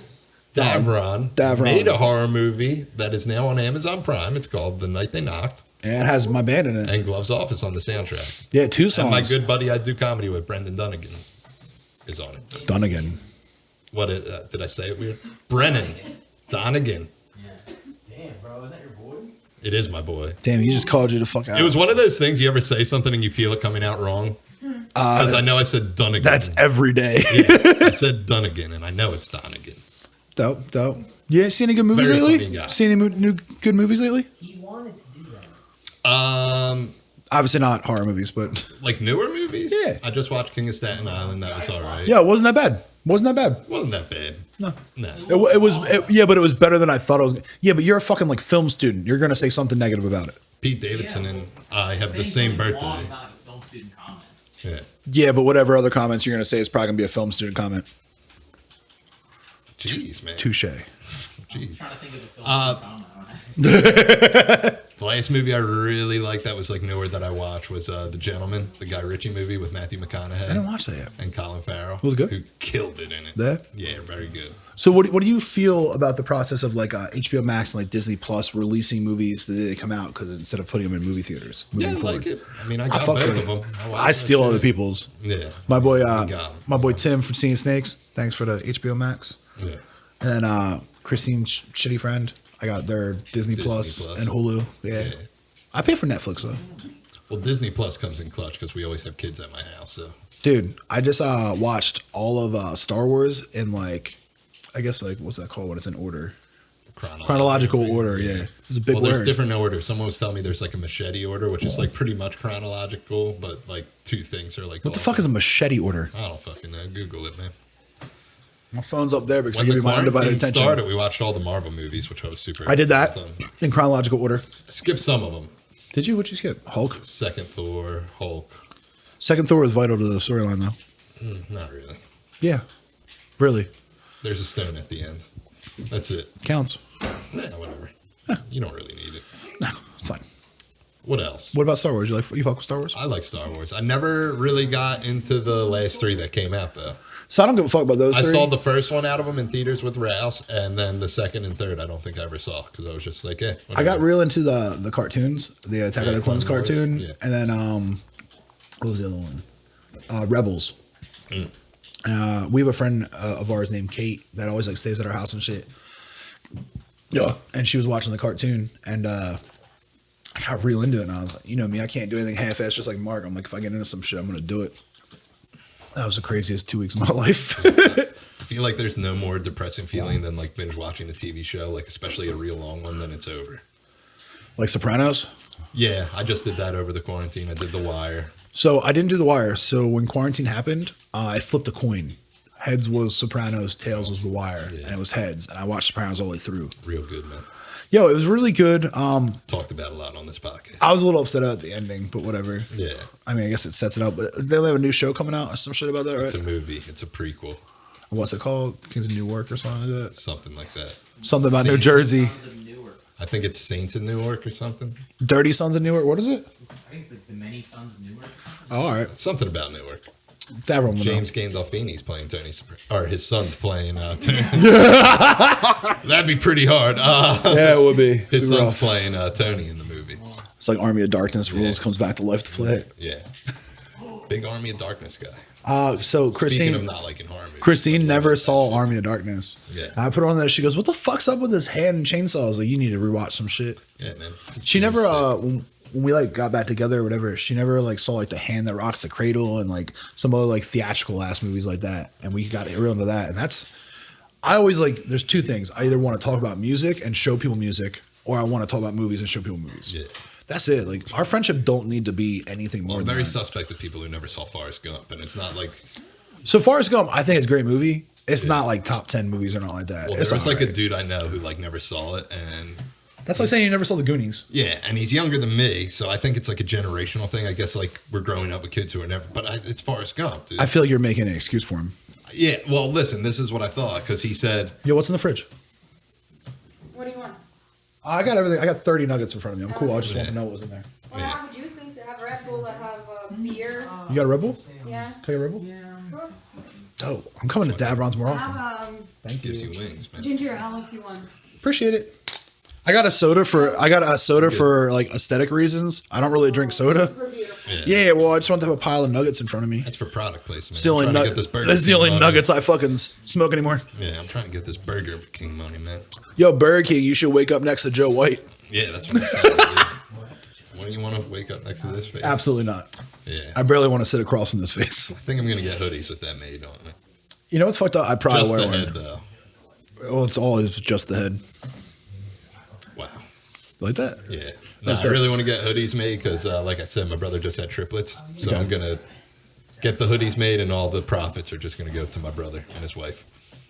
Davron, made a horror movie that is now on Amazon Prime. It's called The Night They Knocked, And it has my band in it. and Gloves Office on the soundtrack. Yeah, 2 And songs. my good buddy I do comedy with, Brendan Dunnigan, is on it. Dunnigan. Did I say it weird? Brennan Donegan. Damn, bro, is that your boy? It is my boy. Damn, he just called you the fuck out. It was one of those things you ever say something and you feel it coming out wrong. Because I know I said Dunnigan. That's every day. Yeah, I said Dunnigan, and I know it's Donegan. Dope. You ain't seen any good movies Very lately? funny guy. Seen any new good movies lately? He wanted to do that. Obviously not horror movies, but Like newer movies? Yeah. I just watched King of Staten Island. That was all right. yeah, it wasn't that bad. Wasn't that bad. Wasn't that bad. No. No. It was but it was better than I thought it was. Yeah, but you're a fucking like film student. You're gonna say something negative about it. Pete Davidson and I have the same birthday. Not a film student comment. Yeah. Yeah, but whatever other comments you're gonna say is probably gonna be a film student comment. Jeez, man. Touche. Jeez. Trying to think of a film student comment. The last movie I really liked that was like newer that I watched was The Gentleman, the Guy Ritchie movie with Matthew I didn't McConaughey watch that yet. and Colin Farrell. Was it good? Who killed it in it. That? Yeah, very good. So what do you feel about the process of like HBO Max and like Disney Plus releasing movies that they come out because instead of putting them in movie theaters? Yeah, I moving like forward? it. I mean, I got fuck both with of it. them. I steal other people's. Yeah. My boy, got 'em. my boy Tim from Seeing Snakes. Thanks for the HBO Max. Yeah. And then Christine, shitty friend. I got their Disney Plus Plus. and Hulu. Yeah. Yeah. I pay for Netflix though. Well, Disney Plus comes in clutch because we always have kids at my house. So Dude, I just watched all of Star Wars in like, I guess like what's that called when it's in order? Chronological order. Yeah, it's a big Well, there's word. different orders. Someone was telling me there's like a machete order, which is like pretty much chronological, but like two things are like. What the off. fuck is a machete order? I don't fucking know. Google it, man. My phone's up there because I When give the you my undivided quarantine attention. started, we watched all the Marvel movies, which I was super. I did that done. in chronological order. Skip some of them. Did you? What'd you skip? Hulk. Second Thor, Hulk. Second Thor was vital to the storyline though. Not really. Yeah, really There's a stone at the end. That's it. counts. Nah, whatever. You don't really need it. No, it's fine. What else? What about Star Wars? You fuck with Star Wars? I like Star Wars. I never really got into the last three that came out, though. So I don't give a fuck about those I three. saw the first one out of them in theaters with Rouse, and then the second and third I don't think I ever saw because I was just like, I got real into the cartoons, the Attack of the Clones Clone Wars, cartoon, yeah. and then what was the other one? Rebels. We have a friend of ours named Kate that always like stays at our house and shit. Yeah, and she was watching the cartoon, and I got real into it, and I was like, you know me, I can't do anything half-assed, just like Mark. I'm like, if I get into some shit, I'm gonna do it. That was the craziest 2 weeks of my life. I feel like there's no more depressing feeling than like binge watching a TV show, like especially a real long one, then it's over. Like Sopranos. Yeah, I just did that over the quarantine. I did The Wire. So I didn't do The Wire. So when quarantine happened, I flipped a coin. Heads was Sopranos, tails was The Wire, Yeah. and it was heads. And I watched Sopranos all the way through. Real good, man. Yo, it was really good. Talked about a lot on this podcast. I was a little upset at the ending, but whatever. Yeah, I mean, I guess it sets it up. But they have a new show coming out or some shit about that, right? it's a movie. It's a prequel. What's it called? Kings of Newark or something like that? Something like that. Something about New Saints. Jersey. Sons of Newark. I think it's Saints in Newark or something. Dirty Sons of Newark. What is it? I think it's like the Many Sons of Newark. Oh, all right. Something about Newark. Everyone will know. James Gandolfini's playing Tony, or his son's playing Tony. That'd be pretty hard. Yeah, it would be. His Be son's rough. playing Tony in the movie. It's like Army of Darkness rules Yeah. comes back to life to play it. Yeah, big Army of Darkness guy. So Speaking Christine, of not liking horror movies, Christine never saw Army of Darkness. Yeah. I put her on there. She goes, "What the fuck's up with this hand and chainsaws? Like, you need to rewatch some shit." Yeah, man. She never. when we like got back together or whatever, she never like saw like The Hand That Rocks the Cradle and like some other like theatrical ass movies like that. And we got real into that. And that's, I always like, there's two things. I either want to talk about music and show people music, or I want to talk about movies and show people movies. Yeah. That's it. Like our friendship don't need to be anything more I'm than very that. suspect of people who never saw Forrest Gump, and it's not like. So Forrest Gump, I think it's a great movie. It's not like top 10 movies or not like that. Well, It's there was like a alright. dude I know who like never saw it, and That's like saying you never saw The Goonies. yeah, and he's younger than me, so I think it's like a generational thing. I guess like we're growing up with kids who are never, but it's Forrest Gump, dude. I feel like you're making an excuse for him. Yeah, well, listen, this is what I thought because he said, Yo, what's in the fridge? What do you want? I got everything. I got 30 nuggets in front of me. I'm cool. I just want to know what was in there. Well, I have juices. I have Red Bull. I have beer. You got a Red Bull? Yeah. Can I get a Red Bull? Sure. Oh, I'm coming to Davron's more I often. have Thank gives you. you wings, man. ginger ale if you want. Appreciate it. I got a soda for like aesthetic reasons. I don't really drink soda. Super beautiful. Yeah, well, I just want to have a pile of nuggets in front of me. That's for product placement. It's the only I'm trying to get this Burger that's the King only money. nuggets I fucking smoke anymore. Yeah, I'm trying to get this Burger King money, man. Yo, Burger King, you should wake up next to Joe White. Yeah, that's what I'm saying. Dude. When do you want to wake up next to this face? Absolutely not. Yeah. I barely want to sit across from this face. I think I'm gonna get hoodies with that made on it. You know what's fucked up? I'd probably Just wear the one. head, though. Oh, it's always just the head. Wow. Like that? Yeah. No, That's I dope. really want to get hoodies made because, like I said, my brother just had triplets. So Okay. I'm going to get the hoodies made, and all the profits are just going to go to my brother and his wife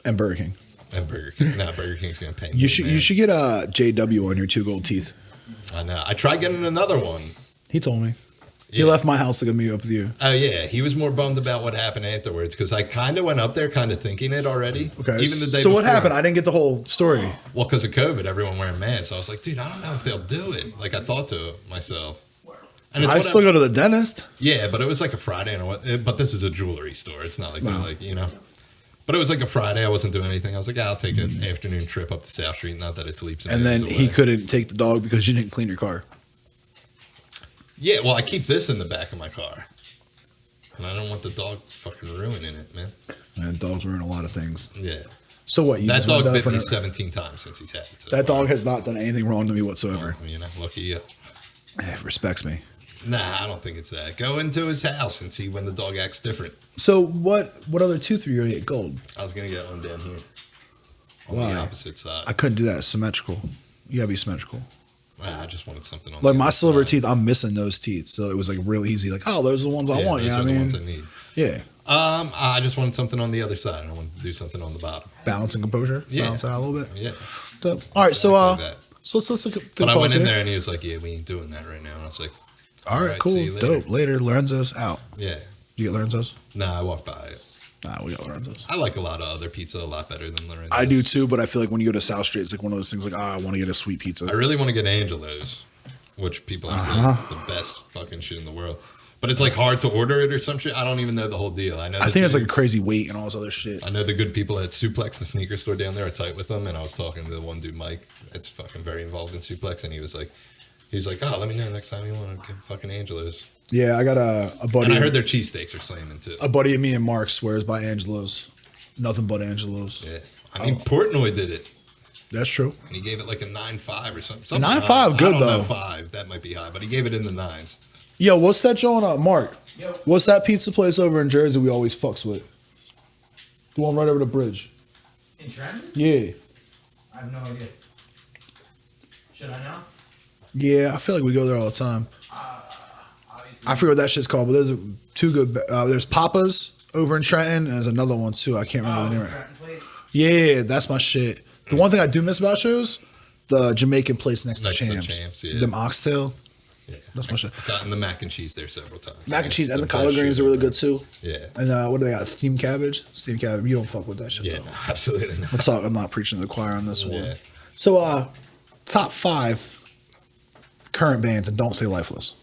And Burger King. and Burger King. Now Burger King's going to pay me. You should man. get a JW on your 2 gold teeth. I know. I tried getting another one. He told me. He Yeah. left my house to go meet up with you. Oh, yeah. He was more bummed about what happened afterwards because I kind of went up there kind of thinking it already. Okay. Even the day so what before. happened? I didn't get the whole story. Well, because of COVID, everyone wearing masks. I was like, dude, I don't know if they'll do it. Like I thought to myself. And it's I what still go to the dentist. Yeah, but it was like a Friday, but this is a jewelry store. It's not like No. they're like, you know. But it was like a Friday. I wasn't doing anything. I was like, I'll take an afternoon trip up to South Street. Not that it's leaps And then bounds he away. couldn't take the dog because you didn't clean your car. Yeah, well, I keep this in the back of my car, and I don't want the dog fucking ruining it, man. And dogs ruin a lot of things. Yeah, So what? You that just went dog down bit for me no- 17 times since he's had it. So That far. dog has not done anything wrong to me whatsoever. You know, lucky you. It respects me. Nah, I don't think it's that. Go into his house and see when the dog acts different. So what other tooth were you going to get gold? I was gonna get one down here on Why? the opposite side. I couldn't do that. It's symmetrical. You got to be symmetrical. I just wanted something on Like the my other silver side. teeth, I'm missing those teeth. So it was like real easy. Like, oh, those are the ones I want. You those know are what I the mean? ones I need. Yeah. I just wanted something on the other side, and I wanted to do something on the bottom. Balance and composure. Yeah. Balance out a little bit. Yeah. Dope. All right. So, Exactly that. let's look at the But I went calls in here. there and he was like, "Yeah, we ain't doing that right now." And I was like, All right, cool. see you later. Dope. Later. Lorenzo's out. "Yeah, Did you get Lorenzo's? nah." I walked by it. Nah, we got Lorenzo's. I like a lot of other pizza a lot better than Lorenzo's. I do too, but I feel like when you go to South Street, it's like one of those things like, I want to get a sweet I pizza. really want to get Angelo's, which people are saying is the best fucking shit in the world. But it's like hard to order it or some shit. I don't even know the whole deal. I know. I the think it's like a dudes- crazy weight and all this other shit. I know the good people at Suplex, the sneaker store down there, are tight with them. And I was talking to the one dude, Mike, that's fucking very involved in Suplex, and he was like, "Oh, let me know next time you want to get fucking Angelo's." Yeah, I got a buddy. And I heard their cheesesteaks are slamming too. A buddy of me and Mark swears by Angelo's. Nothing but Angelo's. Yeah, I mean Portnoy did it, That's true. and he gave it like a 9.5 or something. 9.5, high. good, I don't know, though. 5 that might be high, but he gave it in the 9s. Yo, what's that joint up, Mark? Yo. What's that pizza place over in Jersey we always fucks with? The one right over the bridge. In Trenton? Yeah. I have no idea. Should I know? Yeah, I feel like we go there all the time. Obviously. I forget what that shit's called, but there's two good. There's Papa's over in Trenton, and there's another one too. I can't remember the name of it. Trenton place? Yeah, that's my shit. The one thing I do miss about shows, the Jamaican place next to Next to Champs. Champs, yeah. Them oxtail. Yeah. That's my shit. I've gotten the mac and cheese there several times. Mac and It's cheese and the best collard greens shit are really ever. good too. Yeah. And what do they got? Steamed cabbage? Steamed cabbage. You don't fuck with that shit Yeah, though. no, absolutely not. What's up? I'm not preaching to the choir on this one. Yeah. So, top 5 current bands, and don't say Lifeless.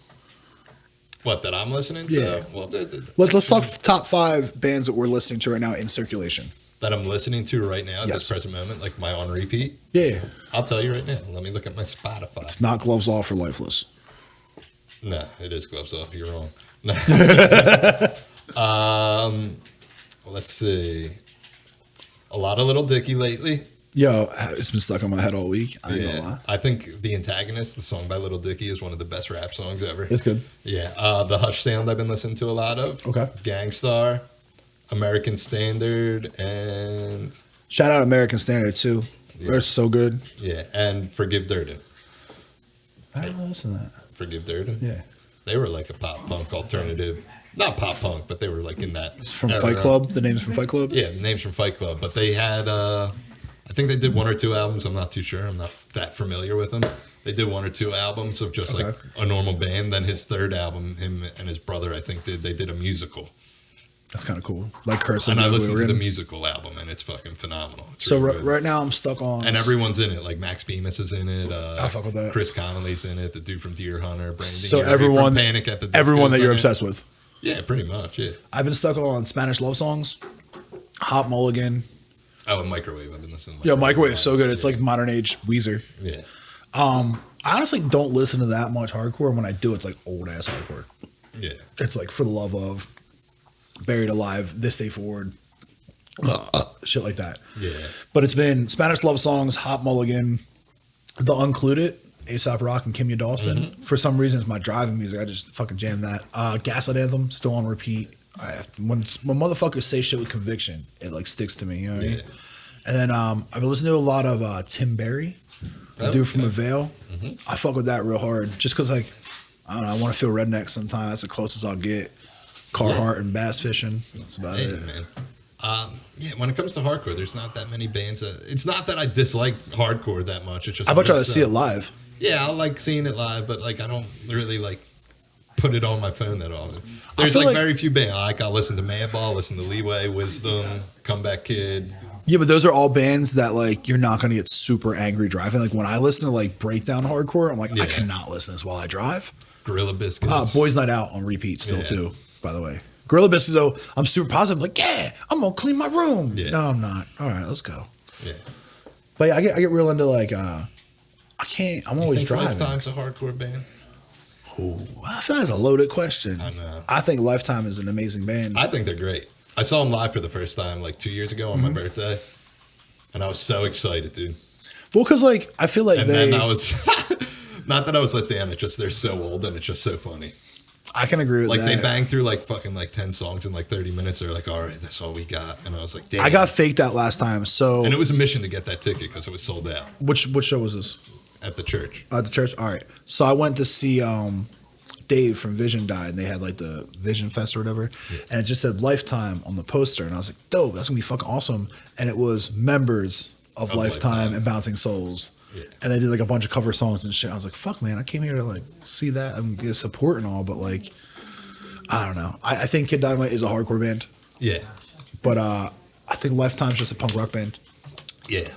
What, that I'm listening to? Yeah. Well, Let's talk top 5 bands that we're listening to right now in circulation. that I'm listening to right now at Yes. this present moment, like my on repeat. Yeah, I'll tell you right now. Let me look at my Spotify. it's not Gloves Off for Lifeless. No, it is gloves off. You're wrong. No. Let's see. A lot of Little Dicky lately. Yo, it's been stuck in my head all week. I ain't gonna lie. I think The Antagonist, the song by Little Dicky, is one of the best rap songs ever. It's good. Yeah. The Hush Sound I've been listening to a lot of. Okay. Gangstar, American Standard, and Shout out American Standard too. Yeah. They're so good. yeah, and Forgive Durden. I don't listen to that. Forgive Durden. Yeah. They were like a pop punk alternative. Not pop punk, but they were like in that. It's from era. Fight Club. The name's from Fight Club. Yeah, the name's from Fight Club. But they had, I think they did 1 or 2 albums. I'm not too sure. I'm not that familiar with them. They did 1 or 2 albums of just like a normal band. Then his third album, him and his brother, I think, they did a musical. That's kind of cool. Like Curse. And I We listened Were to the In. musical album, and it's fucking phenomenal. It's So really good. right now I'm stuck on. And everyone's in it. Like Max Bemis is in it. I fuck with that. Chris Connolly's in it. The dude from Deer Hunter. Brandon So Urie from everyone- Panic at the Disco's Everyone that you're in it. obsessed with. Yeah, pretty much. Yeah. I've been stuck on Spanish love songs. Hot Mulligan. Oh, and Microwave. I've been listening to Yo, Microwave's so good. It's like modern age Weezer. Yeah. I honestly don't listen to that much hardcore. When I do, it's like old ass hardcore. Yeah. It's like For the Love of, Buried Alive, This Day Forward, shit like that. Yeah. But it's been Spanish love songs, Hot Mulligan, The Uncluded, A$AP Rock and Kimya Dawson. Mm-hmm. For some reason, it's my driving music. I just fucking jam that. Gaslight Anthem, still on repeat. When motherfuckers say shit with conviction, it like sticks to me. You know what I mean? Yeah. And then I've been listening to a lot of Tim Berry, the dude from Avail. I fuck with that real hard, just because like I don't know, I want to feel redneck sometimes. That's the closest I'll get. Carhartt and bass fishing. That's about Hey, it. man. Yeah, when it comes to hardcore, there's not that many bands that. It's not that I dislike hardcore that much. It's just. I'd much rather just, see it live. Yeah, I like seeing it live, but like I don't really like put it on my phone that often. There's feel like, like- very few bands. Like I'll listen to Madball, listen to Leeway, Wisdom, Comeback Kid. Yeah, but those are all bands that like you're not gonna get super angry driving. Like when I listen to like breakdown hardcore, I'm like, I Yeah. cannot listen to this while I drive. Gorilla Biscuits. Boys Night Out on repeat still Yeah. too, by the way. Gorilla Biscuits though, I'm super positive, like, yeah, I'm gonna clean my room. Yeah. No, I'm not. All right, let's go. Yeah. But yeah, I get real into like I can't I'm You always think driving. Lifetime's a hardcore band? Ooh, I feel that's a loaded question. I know. I think Lifetime is an amazing band. I think they're great. I saw them live for the first time like 2 years ago on Mm-hmm. my birthday, and I was so excited, dude. Well, because like I feel like And they then I was, not that I was let down. It's just they're so old and it's just so funny. I can agree with Like that. they banged through like fucking like 10 songs in like 30 minutes. They're like, all right, that's all we got. And I was like, damn. I got faked out last time. So And it was a mission to get that ticket because it was sold out which show was this? at the church. At the church. All right. So I went to see Dave from Vision died, and they had like the Vision Fest or whatever, and it just said Lifetime on the poster, and I was like, dope, that's gonna be fucking awesome. And it was members of Lifetime, Lifetime. and Bouncing Souls. Yeah. And they did like a bunch of cover songs and shit. I was like, fuck, man, I came here to like see that and get support and all, but like, I don't know. I think Kid Dynamite is a hardcore band, Yeah. but I think Lifetime's just a punk rock band. Yeah.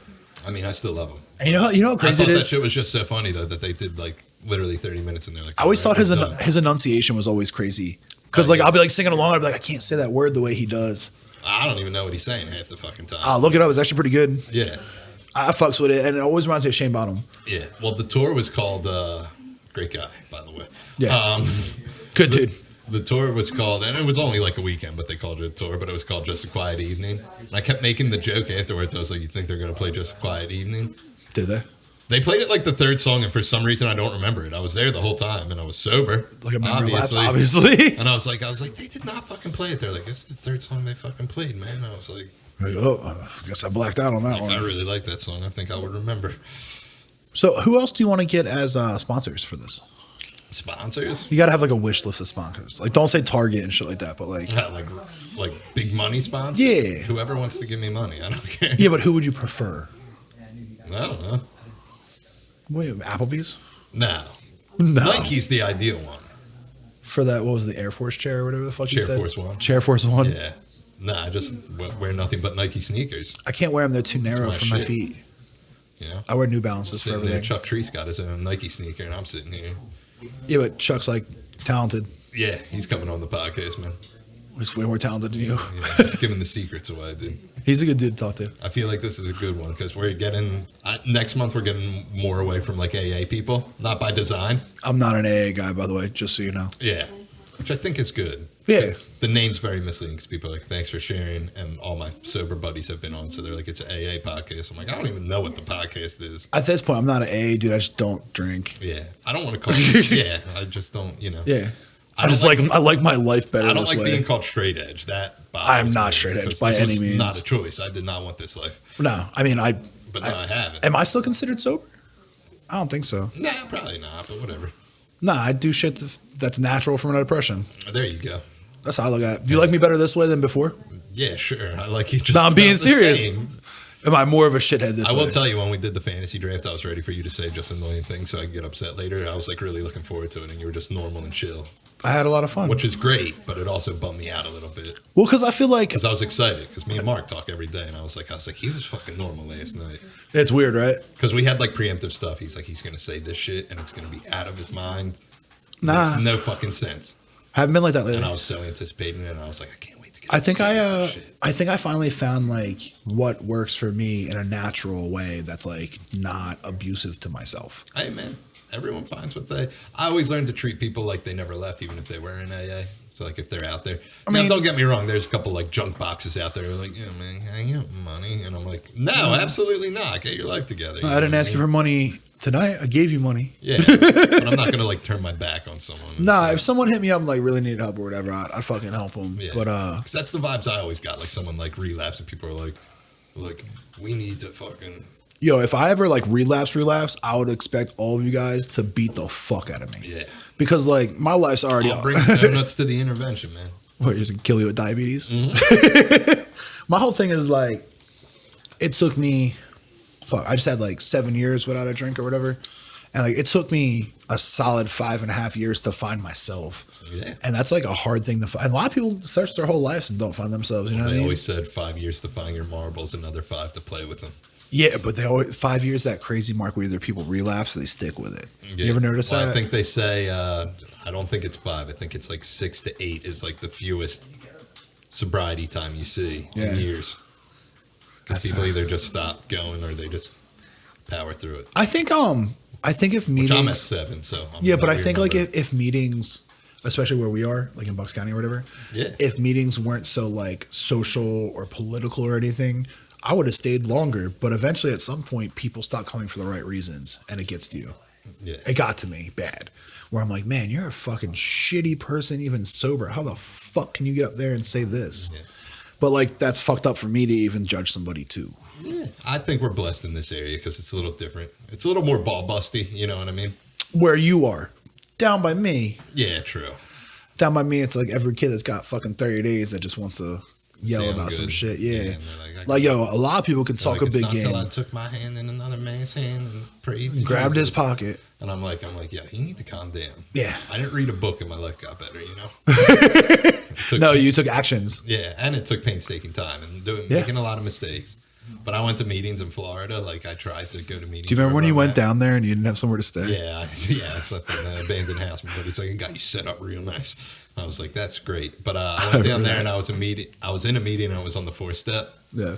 I mean, I still love them. And you know how I crazy thought it that is? shit was just so funny though that they did like literally 30 minutes and they're like, I always all thought right, his we're done. his enunciation was always crazy. Because Oh, like yeah. I'll be like singing along, I'll be like, I can't say that word the way he does. I don't even know what he's saying half the fucking time. Look it up. It's actually pretty good. Yeah. I fucks with it, and it always reminds me of Shane Bottom. Yeah. Well, the tour was called, great guy, by the way. Yeah. Good dude. The tour was called, and it was only like a weekend, but they called it a tour, but it was called Just a Quiet Evening. And I kept making the joke afterwards. I was like, you think they're going to play Just a Quiet Evening? Did they? They played it like the third song, and for some reason, I don't remember it. I was there the whole time, and I was sober. Like a memory lapse, obviously. obviously. And I was like, they did not fucking play it. They're like, it's the third song they fucking played, man. I was like, Oh, I guess I blacked out on that I one. really like that song. I think I would remember. So, who else do you want to get as sponsors for this? Sponsors? You got to have like a wish list of sponsors. Like, don't say Target and shit like that, but like, Yeah, like big money sponsors? Yeah. Whoever wants to give me money, I don't care. yeah, but who would you prefer? I don't know. Wait, Applebee's? No. No. Nike's the ideal one. For that, what was the Air Force chair or whatever the fuck you Chair said? Force One. Chair Force One. Yeah. Nah, I just wear nothing but Nike sneakers. I can't wear them; they're too narrow my for my shit. feet. You know? I wear New Balances for Sitting there, everything. Chuck Treese got his own Nike sneaker, and I'm sitting here. Yeah, but Chuck's like talented. Yeah, he's coming on the podcast, man. He's way more talented than you. Yeah, he's giving the secrets away, dude. He's a good dude to talk to. I feel like this is a good one because we're getting next month. We're getting more away from like AA people, not by design. I'm not an AA guy, by the way, just so you know. Yeah, which I think is good. Yeah. 'Cause the name's very misleading because people are like, thanks for sharing. And all my sober buddies have been on. So they're like, it's an AA podcast. I'm like, I don't even know what the podcast is. At this point, I'm not an AA dude. I just don't drink. Yeah. I don't want to call it. Yeah. I just don't, you know. Yeah. I don't I like my life better I don't this like way. being called straight edge. That bothers I'm not me, straight edge because by this any was means. not a choice. I did not want this life. No, I mean, But now I have it. am I still considered sober? I don't think so. Nah, probably not, but whatever. Nah, I do shit that's natural from an depression. There you go. That's how I look at it. Do you like me better this way than before? Yeah, sure. I like you just No, I'm being about the serious. same. Am I more of a shithead this I way? will tell you, when we did the fantasy draft, I was ready for you to say just a million things so I could get upset later. I was like really looking forward to it, and you were just normal and chill, I had a lot of fun. which is great, but it also bummed me out a little bit Well, because I feel like because I was excited because me and Mark talk every day, and I was like, he was fucking normal last night it's weird, right? because we had like preemptive stuff. He's like, he's gonna say this shit, and it's gonna be out of his mind. Nah, Makes no fucking sense. haven't been like that lately. And I was so anticipating it, and I was like, I can't wait to get. I think shit. I think I finally found like what works for me in a natural way that's like not abusive to myself. Hey man, everyone finds what they. I always learned to treat people like they never left, even if they were in AA. So like if they're out there, I mean- now don't get me wrong. There's a couple like junk boxes out there like, yeah man, I have money, and I'm like, no, absolutely not. Get your life together. I didn't ask you for money tonight. I gave you money. Yeah, but I'm not gonna like turn my back on someone. Nah, if someone hit me up and like really needed help or whatever, I'd fucking help them. Yeah. But because that's the vibes I always got. Like someone like relapsed, and people are like, we need to fucking. yo, if I ever like relapse, I would expect all of you guys to beat the fuck out of me. Yeah, Because like my life's already I'll bring donuts to the intervention, man. what, you're gonna kill you with diabetes? Mm-hmm. My whole thing is like it took me I just had like 7 years without a drink or whatever. And like it took me a solid 5.5 years to find myself. Yeah. And that's like a hard thing to find. And a lot of people search their whole lives and don't find themselves, you know what I They mean? always said 5 years to find your marbles, another 5 to play with them. Yeah, but they always 5 years, that crazy mark where either people relapse or they stick with it. Yeah. You ever notice Well, that? I think they say, I don't think it's 5. I think it's like 6 to 8 is like the fewest sobriety time you see Yeah. in years. Because That's- people either just stop going or they just power through it. I think if Which I'm at meetings 7, so I'm yeah, but not I think like remember. if meetings, especially where we are, like in Bucks County or whatever, Yeah. if meetings weren't so like social or political or anything, I would have stayed longer. But eventually, at some point, people stop coming for the right reasons, and it gets to you. Yeah. It got to me bad, where I'm like, man, you're a fucking shitty person, even sober. How the fuck can you get up there and say this? Yeah. But like, that's fucked up for me to even judge somebody too. Yeah. I think we're blessed in this area because it's a little different. It's a little more ball busty, you know what I mean? Where you are, down by me, Yeah, true. down by me, it's like every kid that's got fucking 30 days that just wants to yell Sound about some good. shit. Yeah. and they're Like, yo, a lot of people can talk a it's big not game. till I took my hand in another man's hand and prayed to Grabbed his Jesus. pocket. And I'm like, yeah, you need to calm down. Yeah. I didn't read a book and my life got better, you know? It took No, you took actions. Yeah, and it took painstaking time and Yeah. making a lot of mistakes. But I went to meetings in Florida. Like, I tried to go to meetings. Do you remember when you wherever went I'm at. down there and you didn't have somewhere to stay? Yeah, I slept in an abandoned house. My buddy's like, I got you set up real nice. I was like, that's great. But I went down there and I was in a meeting and I was on the 4-step. Yeah.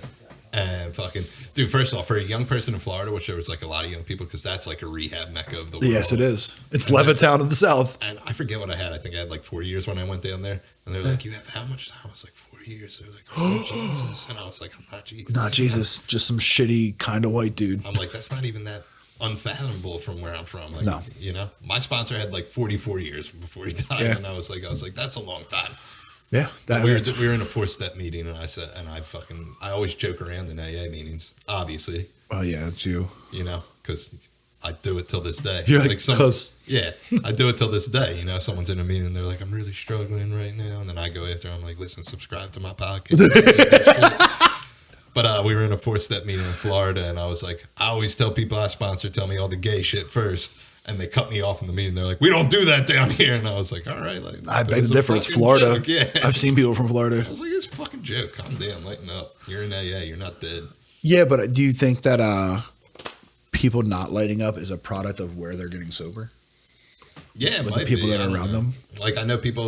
And fucking, dude, first off, for a young person in Florida, which there was like a lot of young people, because that's like a rehab mecca of the world. Yes, it is. It's Levittown in the South. And I forget what I had. I think I had like 4 years when I went down there. And they're like, you have how much time? I was like, 4 years. They're like, oh, Jesus. And I was like, I'm not Jesus. Not Jesus, just some shitty kind of white dude. I'm like, that's not even that unfathomable from where I'm from. Like, No. You know, my sponsor had like 44 years before he died. Yeah. And I was like, that's a long time. Yeah. That we were in a 4-step meeting, and I said, and I always joke around in AA meetings, obviously, Oh, yeah, it's you. you know, because I do it till this day. You're like, yeah, I do it till this day. You know, someone's in a meeting and they're like, I'm really struggling right now. And then I go after, I'm like, listen, subscribe to my podcast. But we were in a 4-step meeting in Florida, and I was like, I always tell people I sponsor, tell me all the gay shit first. And they cut me off in the meeting. They're like, we don't do that down here. And I was like, all right. Like, I that beg was to a differ. It's fucking Florida. joke. Yeah. I've seen people from Florida. I was like, it's a fucking joke. Calm down. Lighten up. You're in AA. You're not dead. Yeah, but do you think that people not lighting up is a product of where they're getting sober? Yeah, it Like might the people be. that I are don't around know. them. Like I know people.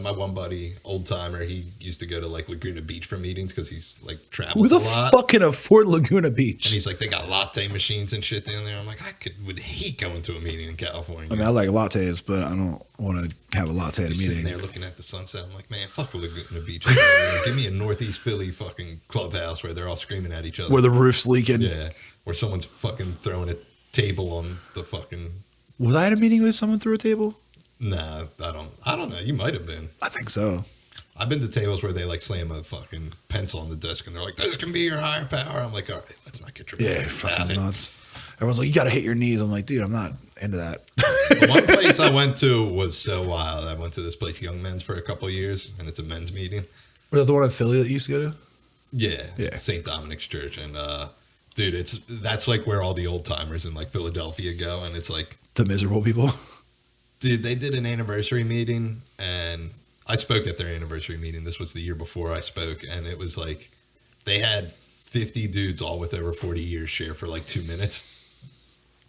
My one buddy, old timer, he used to go to like Laguna Beach for meetings because he's like Who travels the a lot. fuck can afford Laguna Beach? And he's like, they got latte machines and shit down there. I'm like, would hate going to a meeting in California. I mean, I like lattes, but I don't want to have a latte at a You're sitting meeting. there looking at the sunset. I'm like, man, fuck Laguna Beach. Give me a Northeast Philly fucking clubhouse where they're all screaming at each other. Where the roof's leaking. Yeah, where someone's fucking throwing a table on the fucking. Was I at a meeting with someone threw a table? Nah, I don't know. You might have been. I think so. I've been to tables where they like slam a fucking pencil on the desk and they're like, "This can be your higher power." I'm like, "All right, let's not get your Yeah, mind fucking about it." nuts. Everyone's like, you got to hit your knees. I'm like, dude, I'm not into that. The one place I went to was so wild. I went to this place, Young Men's, for a couple of years, and it's a men's meeting. Was that the one in Philly that you used to go to? Yeah, Yeah. St. Dominic's Church, and dude, that's like where all the old timers in like Philadelphia go, and it's like, The miserable people. dude, they did an anniversary meeting, and I spoke at their anniversary meeting. This was the year before I spoke, and it was like they had 50 dudes all with over 40 years share for like 2 minutes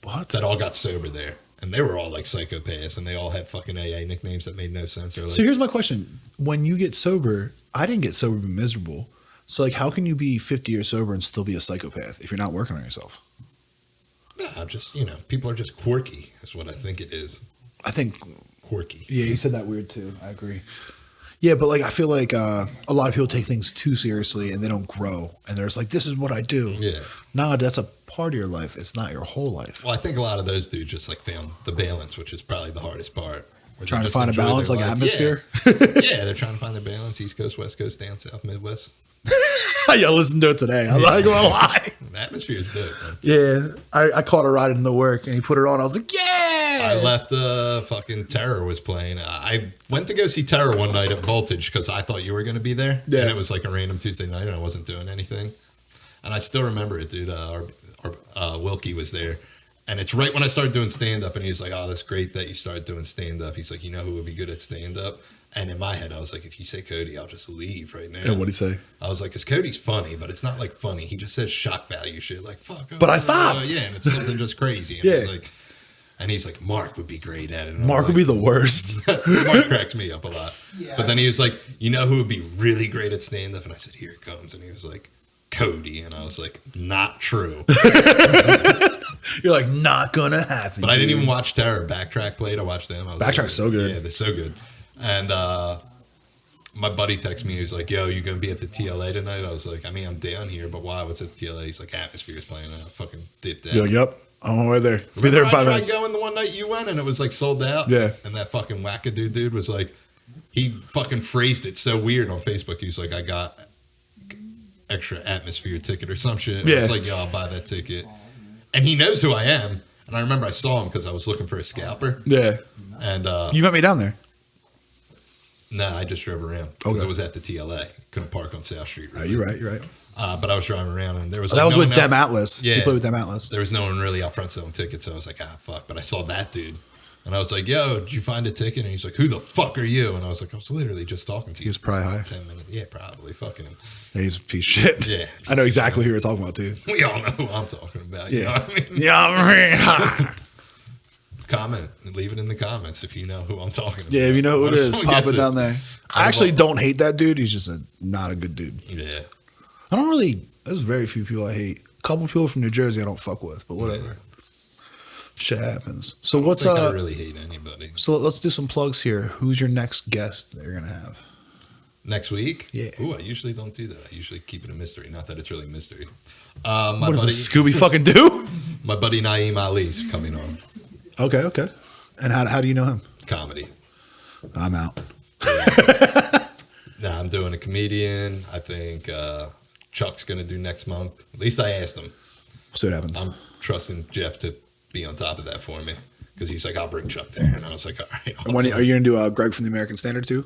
What? that all got sober there. And they were all like psychopaths, and they all had fucking AA nicknames that made no sense. They're like, So here's my question. When you get sober, I didn't get sober but miserable. So like, how can you be 50 years sober and still be a psychopath if you're not working on yourself? nah, just, people are just quirky, is what I think it is. I think, Quirky. yeah, you said that weird too. I agree. Yeah, but like, I feel like a lot of people take things too seriously and they don't grow. And they're just like, this is what I do. Yeah. No, that's a part of your life. It's not your whole life. Well, I think a lot of those dudes just like found the balance, which is probably the hardest part. Where they Trying to just find a enjoy balance, their like life. atmosphere. Yeah, they're trying to find their balance. East Coast, West Coast, down South, Midwest. Yeah, listen to it today. I'm not gonna lie. The atmosphere is dope, man. Yeah, I caught a ride into work and he put it on. I was like, yeah. I left. Fucking Terror was playing. I went to go see Terror one night at Voltage because I thought you were going to be there. Yeah. And it was like a random Tuesday night, and I wasn't doing anything. And I still remember it, dude. Our Wilkie was there, and it's right when I started doing stand up, and he was like, "Oh, that's great that you started doing stand up." He's like, "You know who would be good at stand up?" And in my head, I was like, "If you say Cody, I'll just leave right now." And what'd he say? I was like, "Cause Cody's funny, but it's not like funny. He just says shock value shit, like fuck." But I stopped. Yeah, and it's something just crazy. And Yeah. he's like, and he's like, Mark would be great at it. And I'm Mark would like, be the worst. Mark cracks me up a lot. Yeah. But then he was like, "You know who would be really great at stand up?" And I said, "Here it comes." And he was like, "Cody." And I was like, "Not true." You're like, not gonna happen. But I didn't dude. even watch Terror. Backtrack played. I watched them. I was Backtrack's so good. Yeah, they're so good. And my buddy texted me. He was like, "Yo, you gonna be at the TLA tonight?" I was like, "I mean, I'm down here, but why? What's at the TLA?" He's like, "Atmosphere's playing." And I fucking dipped out. Yo, yep. I'm on my way there. Be there in Remember 5 I tried minutes. going the one night you went, and it was like sold out. Yeah. And that fucking wackadoo dude was like, he fucking phrased it so weird on Facebook. He was like, "I got extra Atmosphere ticket or some shit." And I Yeah. was like, "Yo, I'll buy that ticket." And he knows who I am. And I remember I saw him because I was looking for a scalper. Yeah. And You met me down there. nah, I just drove around because Okay. I was at the TLA. Couldn't park on South Street. Really. You're right. You're right. But I was driving around, and there was That like was no with one Dem out- Atlas. Yeah. You played with Dem Atlas. There was no one really out front selling tickets, so I was like, fuck. But I saw that dude, and I was like, "Yo, did you find a ticket?" And he's like, "Who the fuck are you?" And I was like, "I was literally just talking to He you." was probably high. 10 minutes. Yeah, probably. Fucking him. Yeah, he's a piece of shit. Yeah. I know exactly who you're talking about, too. We all know who I'm talking about. You know Yeah. what I mean? Yeah. Comment. Leave it in the comments if you know who I'm talking about. Yeah, if you know who What it if is, someone pop gets it down there. I actually don't hate that dude. He's just not a good dude. Yeah. I don't really, there's very few people I hate. A couple people from New Jersey I don't fuck with, but whatever. Yeah. Shit happens. So I don't what's think I really hate anybody. so let's do some plugs here. Who's your next guest that you're gonna have? Next week? Yeah. Ooh, I usually don't do that. I usually keep it a mystery. Not that it's really a mystery. My What does buddy, a Scooby fucking do? my buddy Naeem Ali's coming on Okay. And how do you know him? comedy. I'm out. Nah, I'm doing a comedian. I think Chuck's going to do next month. At least I asked him. See what happens. I'm trusting Jeff to be on top of that for me because he's like, "I'll bring Chuck there." And I was like, "All right." And when are you gonna do Greg from the American Standard too?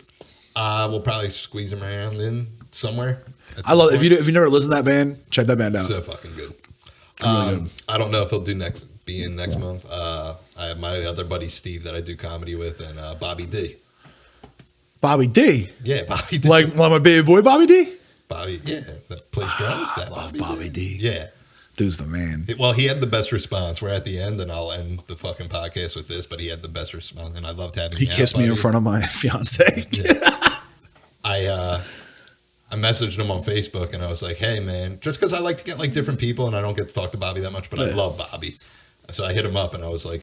We'll probably squeeze him around in somewhere. at I some love point. if you never listen to that band, check that band out. So fucking good. Really good. I don't know if he'll be in next month. I have my other buddy Steve that I do comedy with, and Bobby D. Bobby D, Yeah, Bobby D. like my baby boy Bobby D. Bobby, yeah, that plays drums. That I love Bobby D. Yeah, Dude's the man. Well, he had the best response. We're at the end, and I'll end the fucking podcast with this, but he had the best response, and I loved having He him kissed out, me in buddy. front of my fiance. I messaged him on Facebook, and I was like, hey, man, just because I like to get like different people, and I don't get to talk to Bobby that much, but I love Bobby. So I hit him up, and I was like,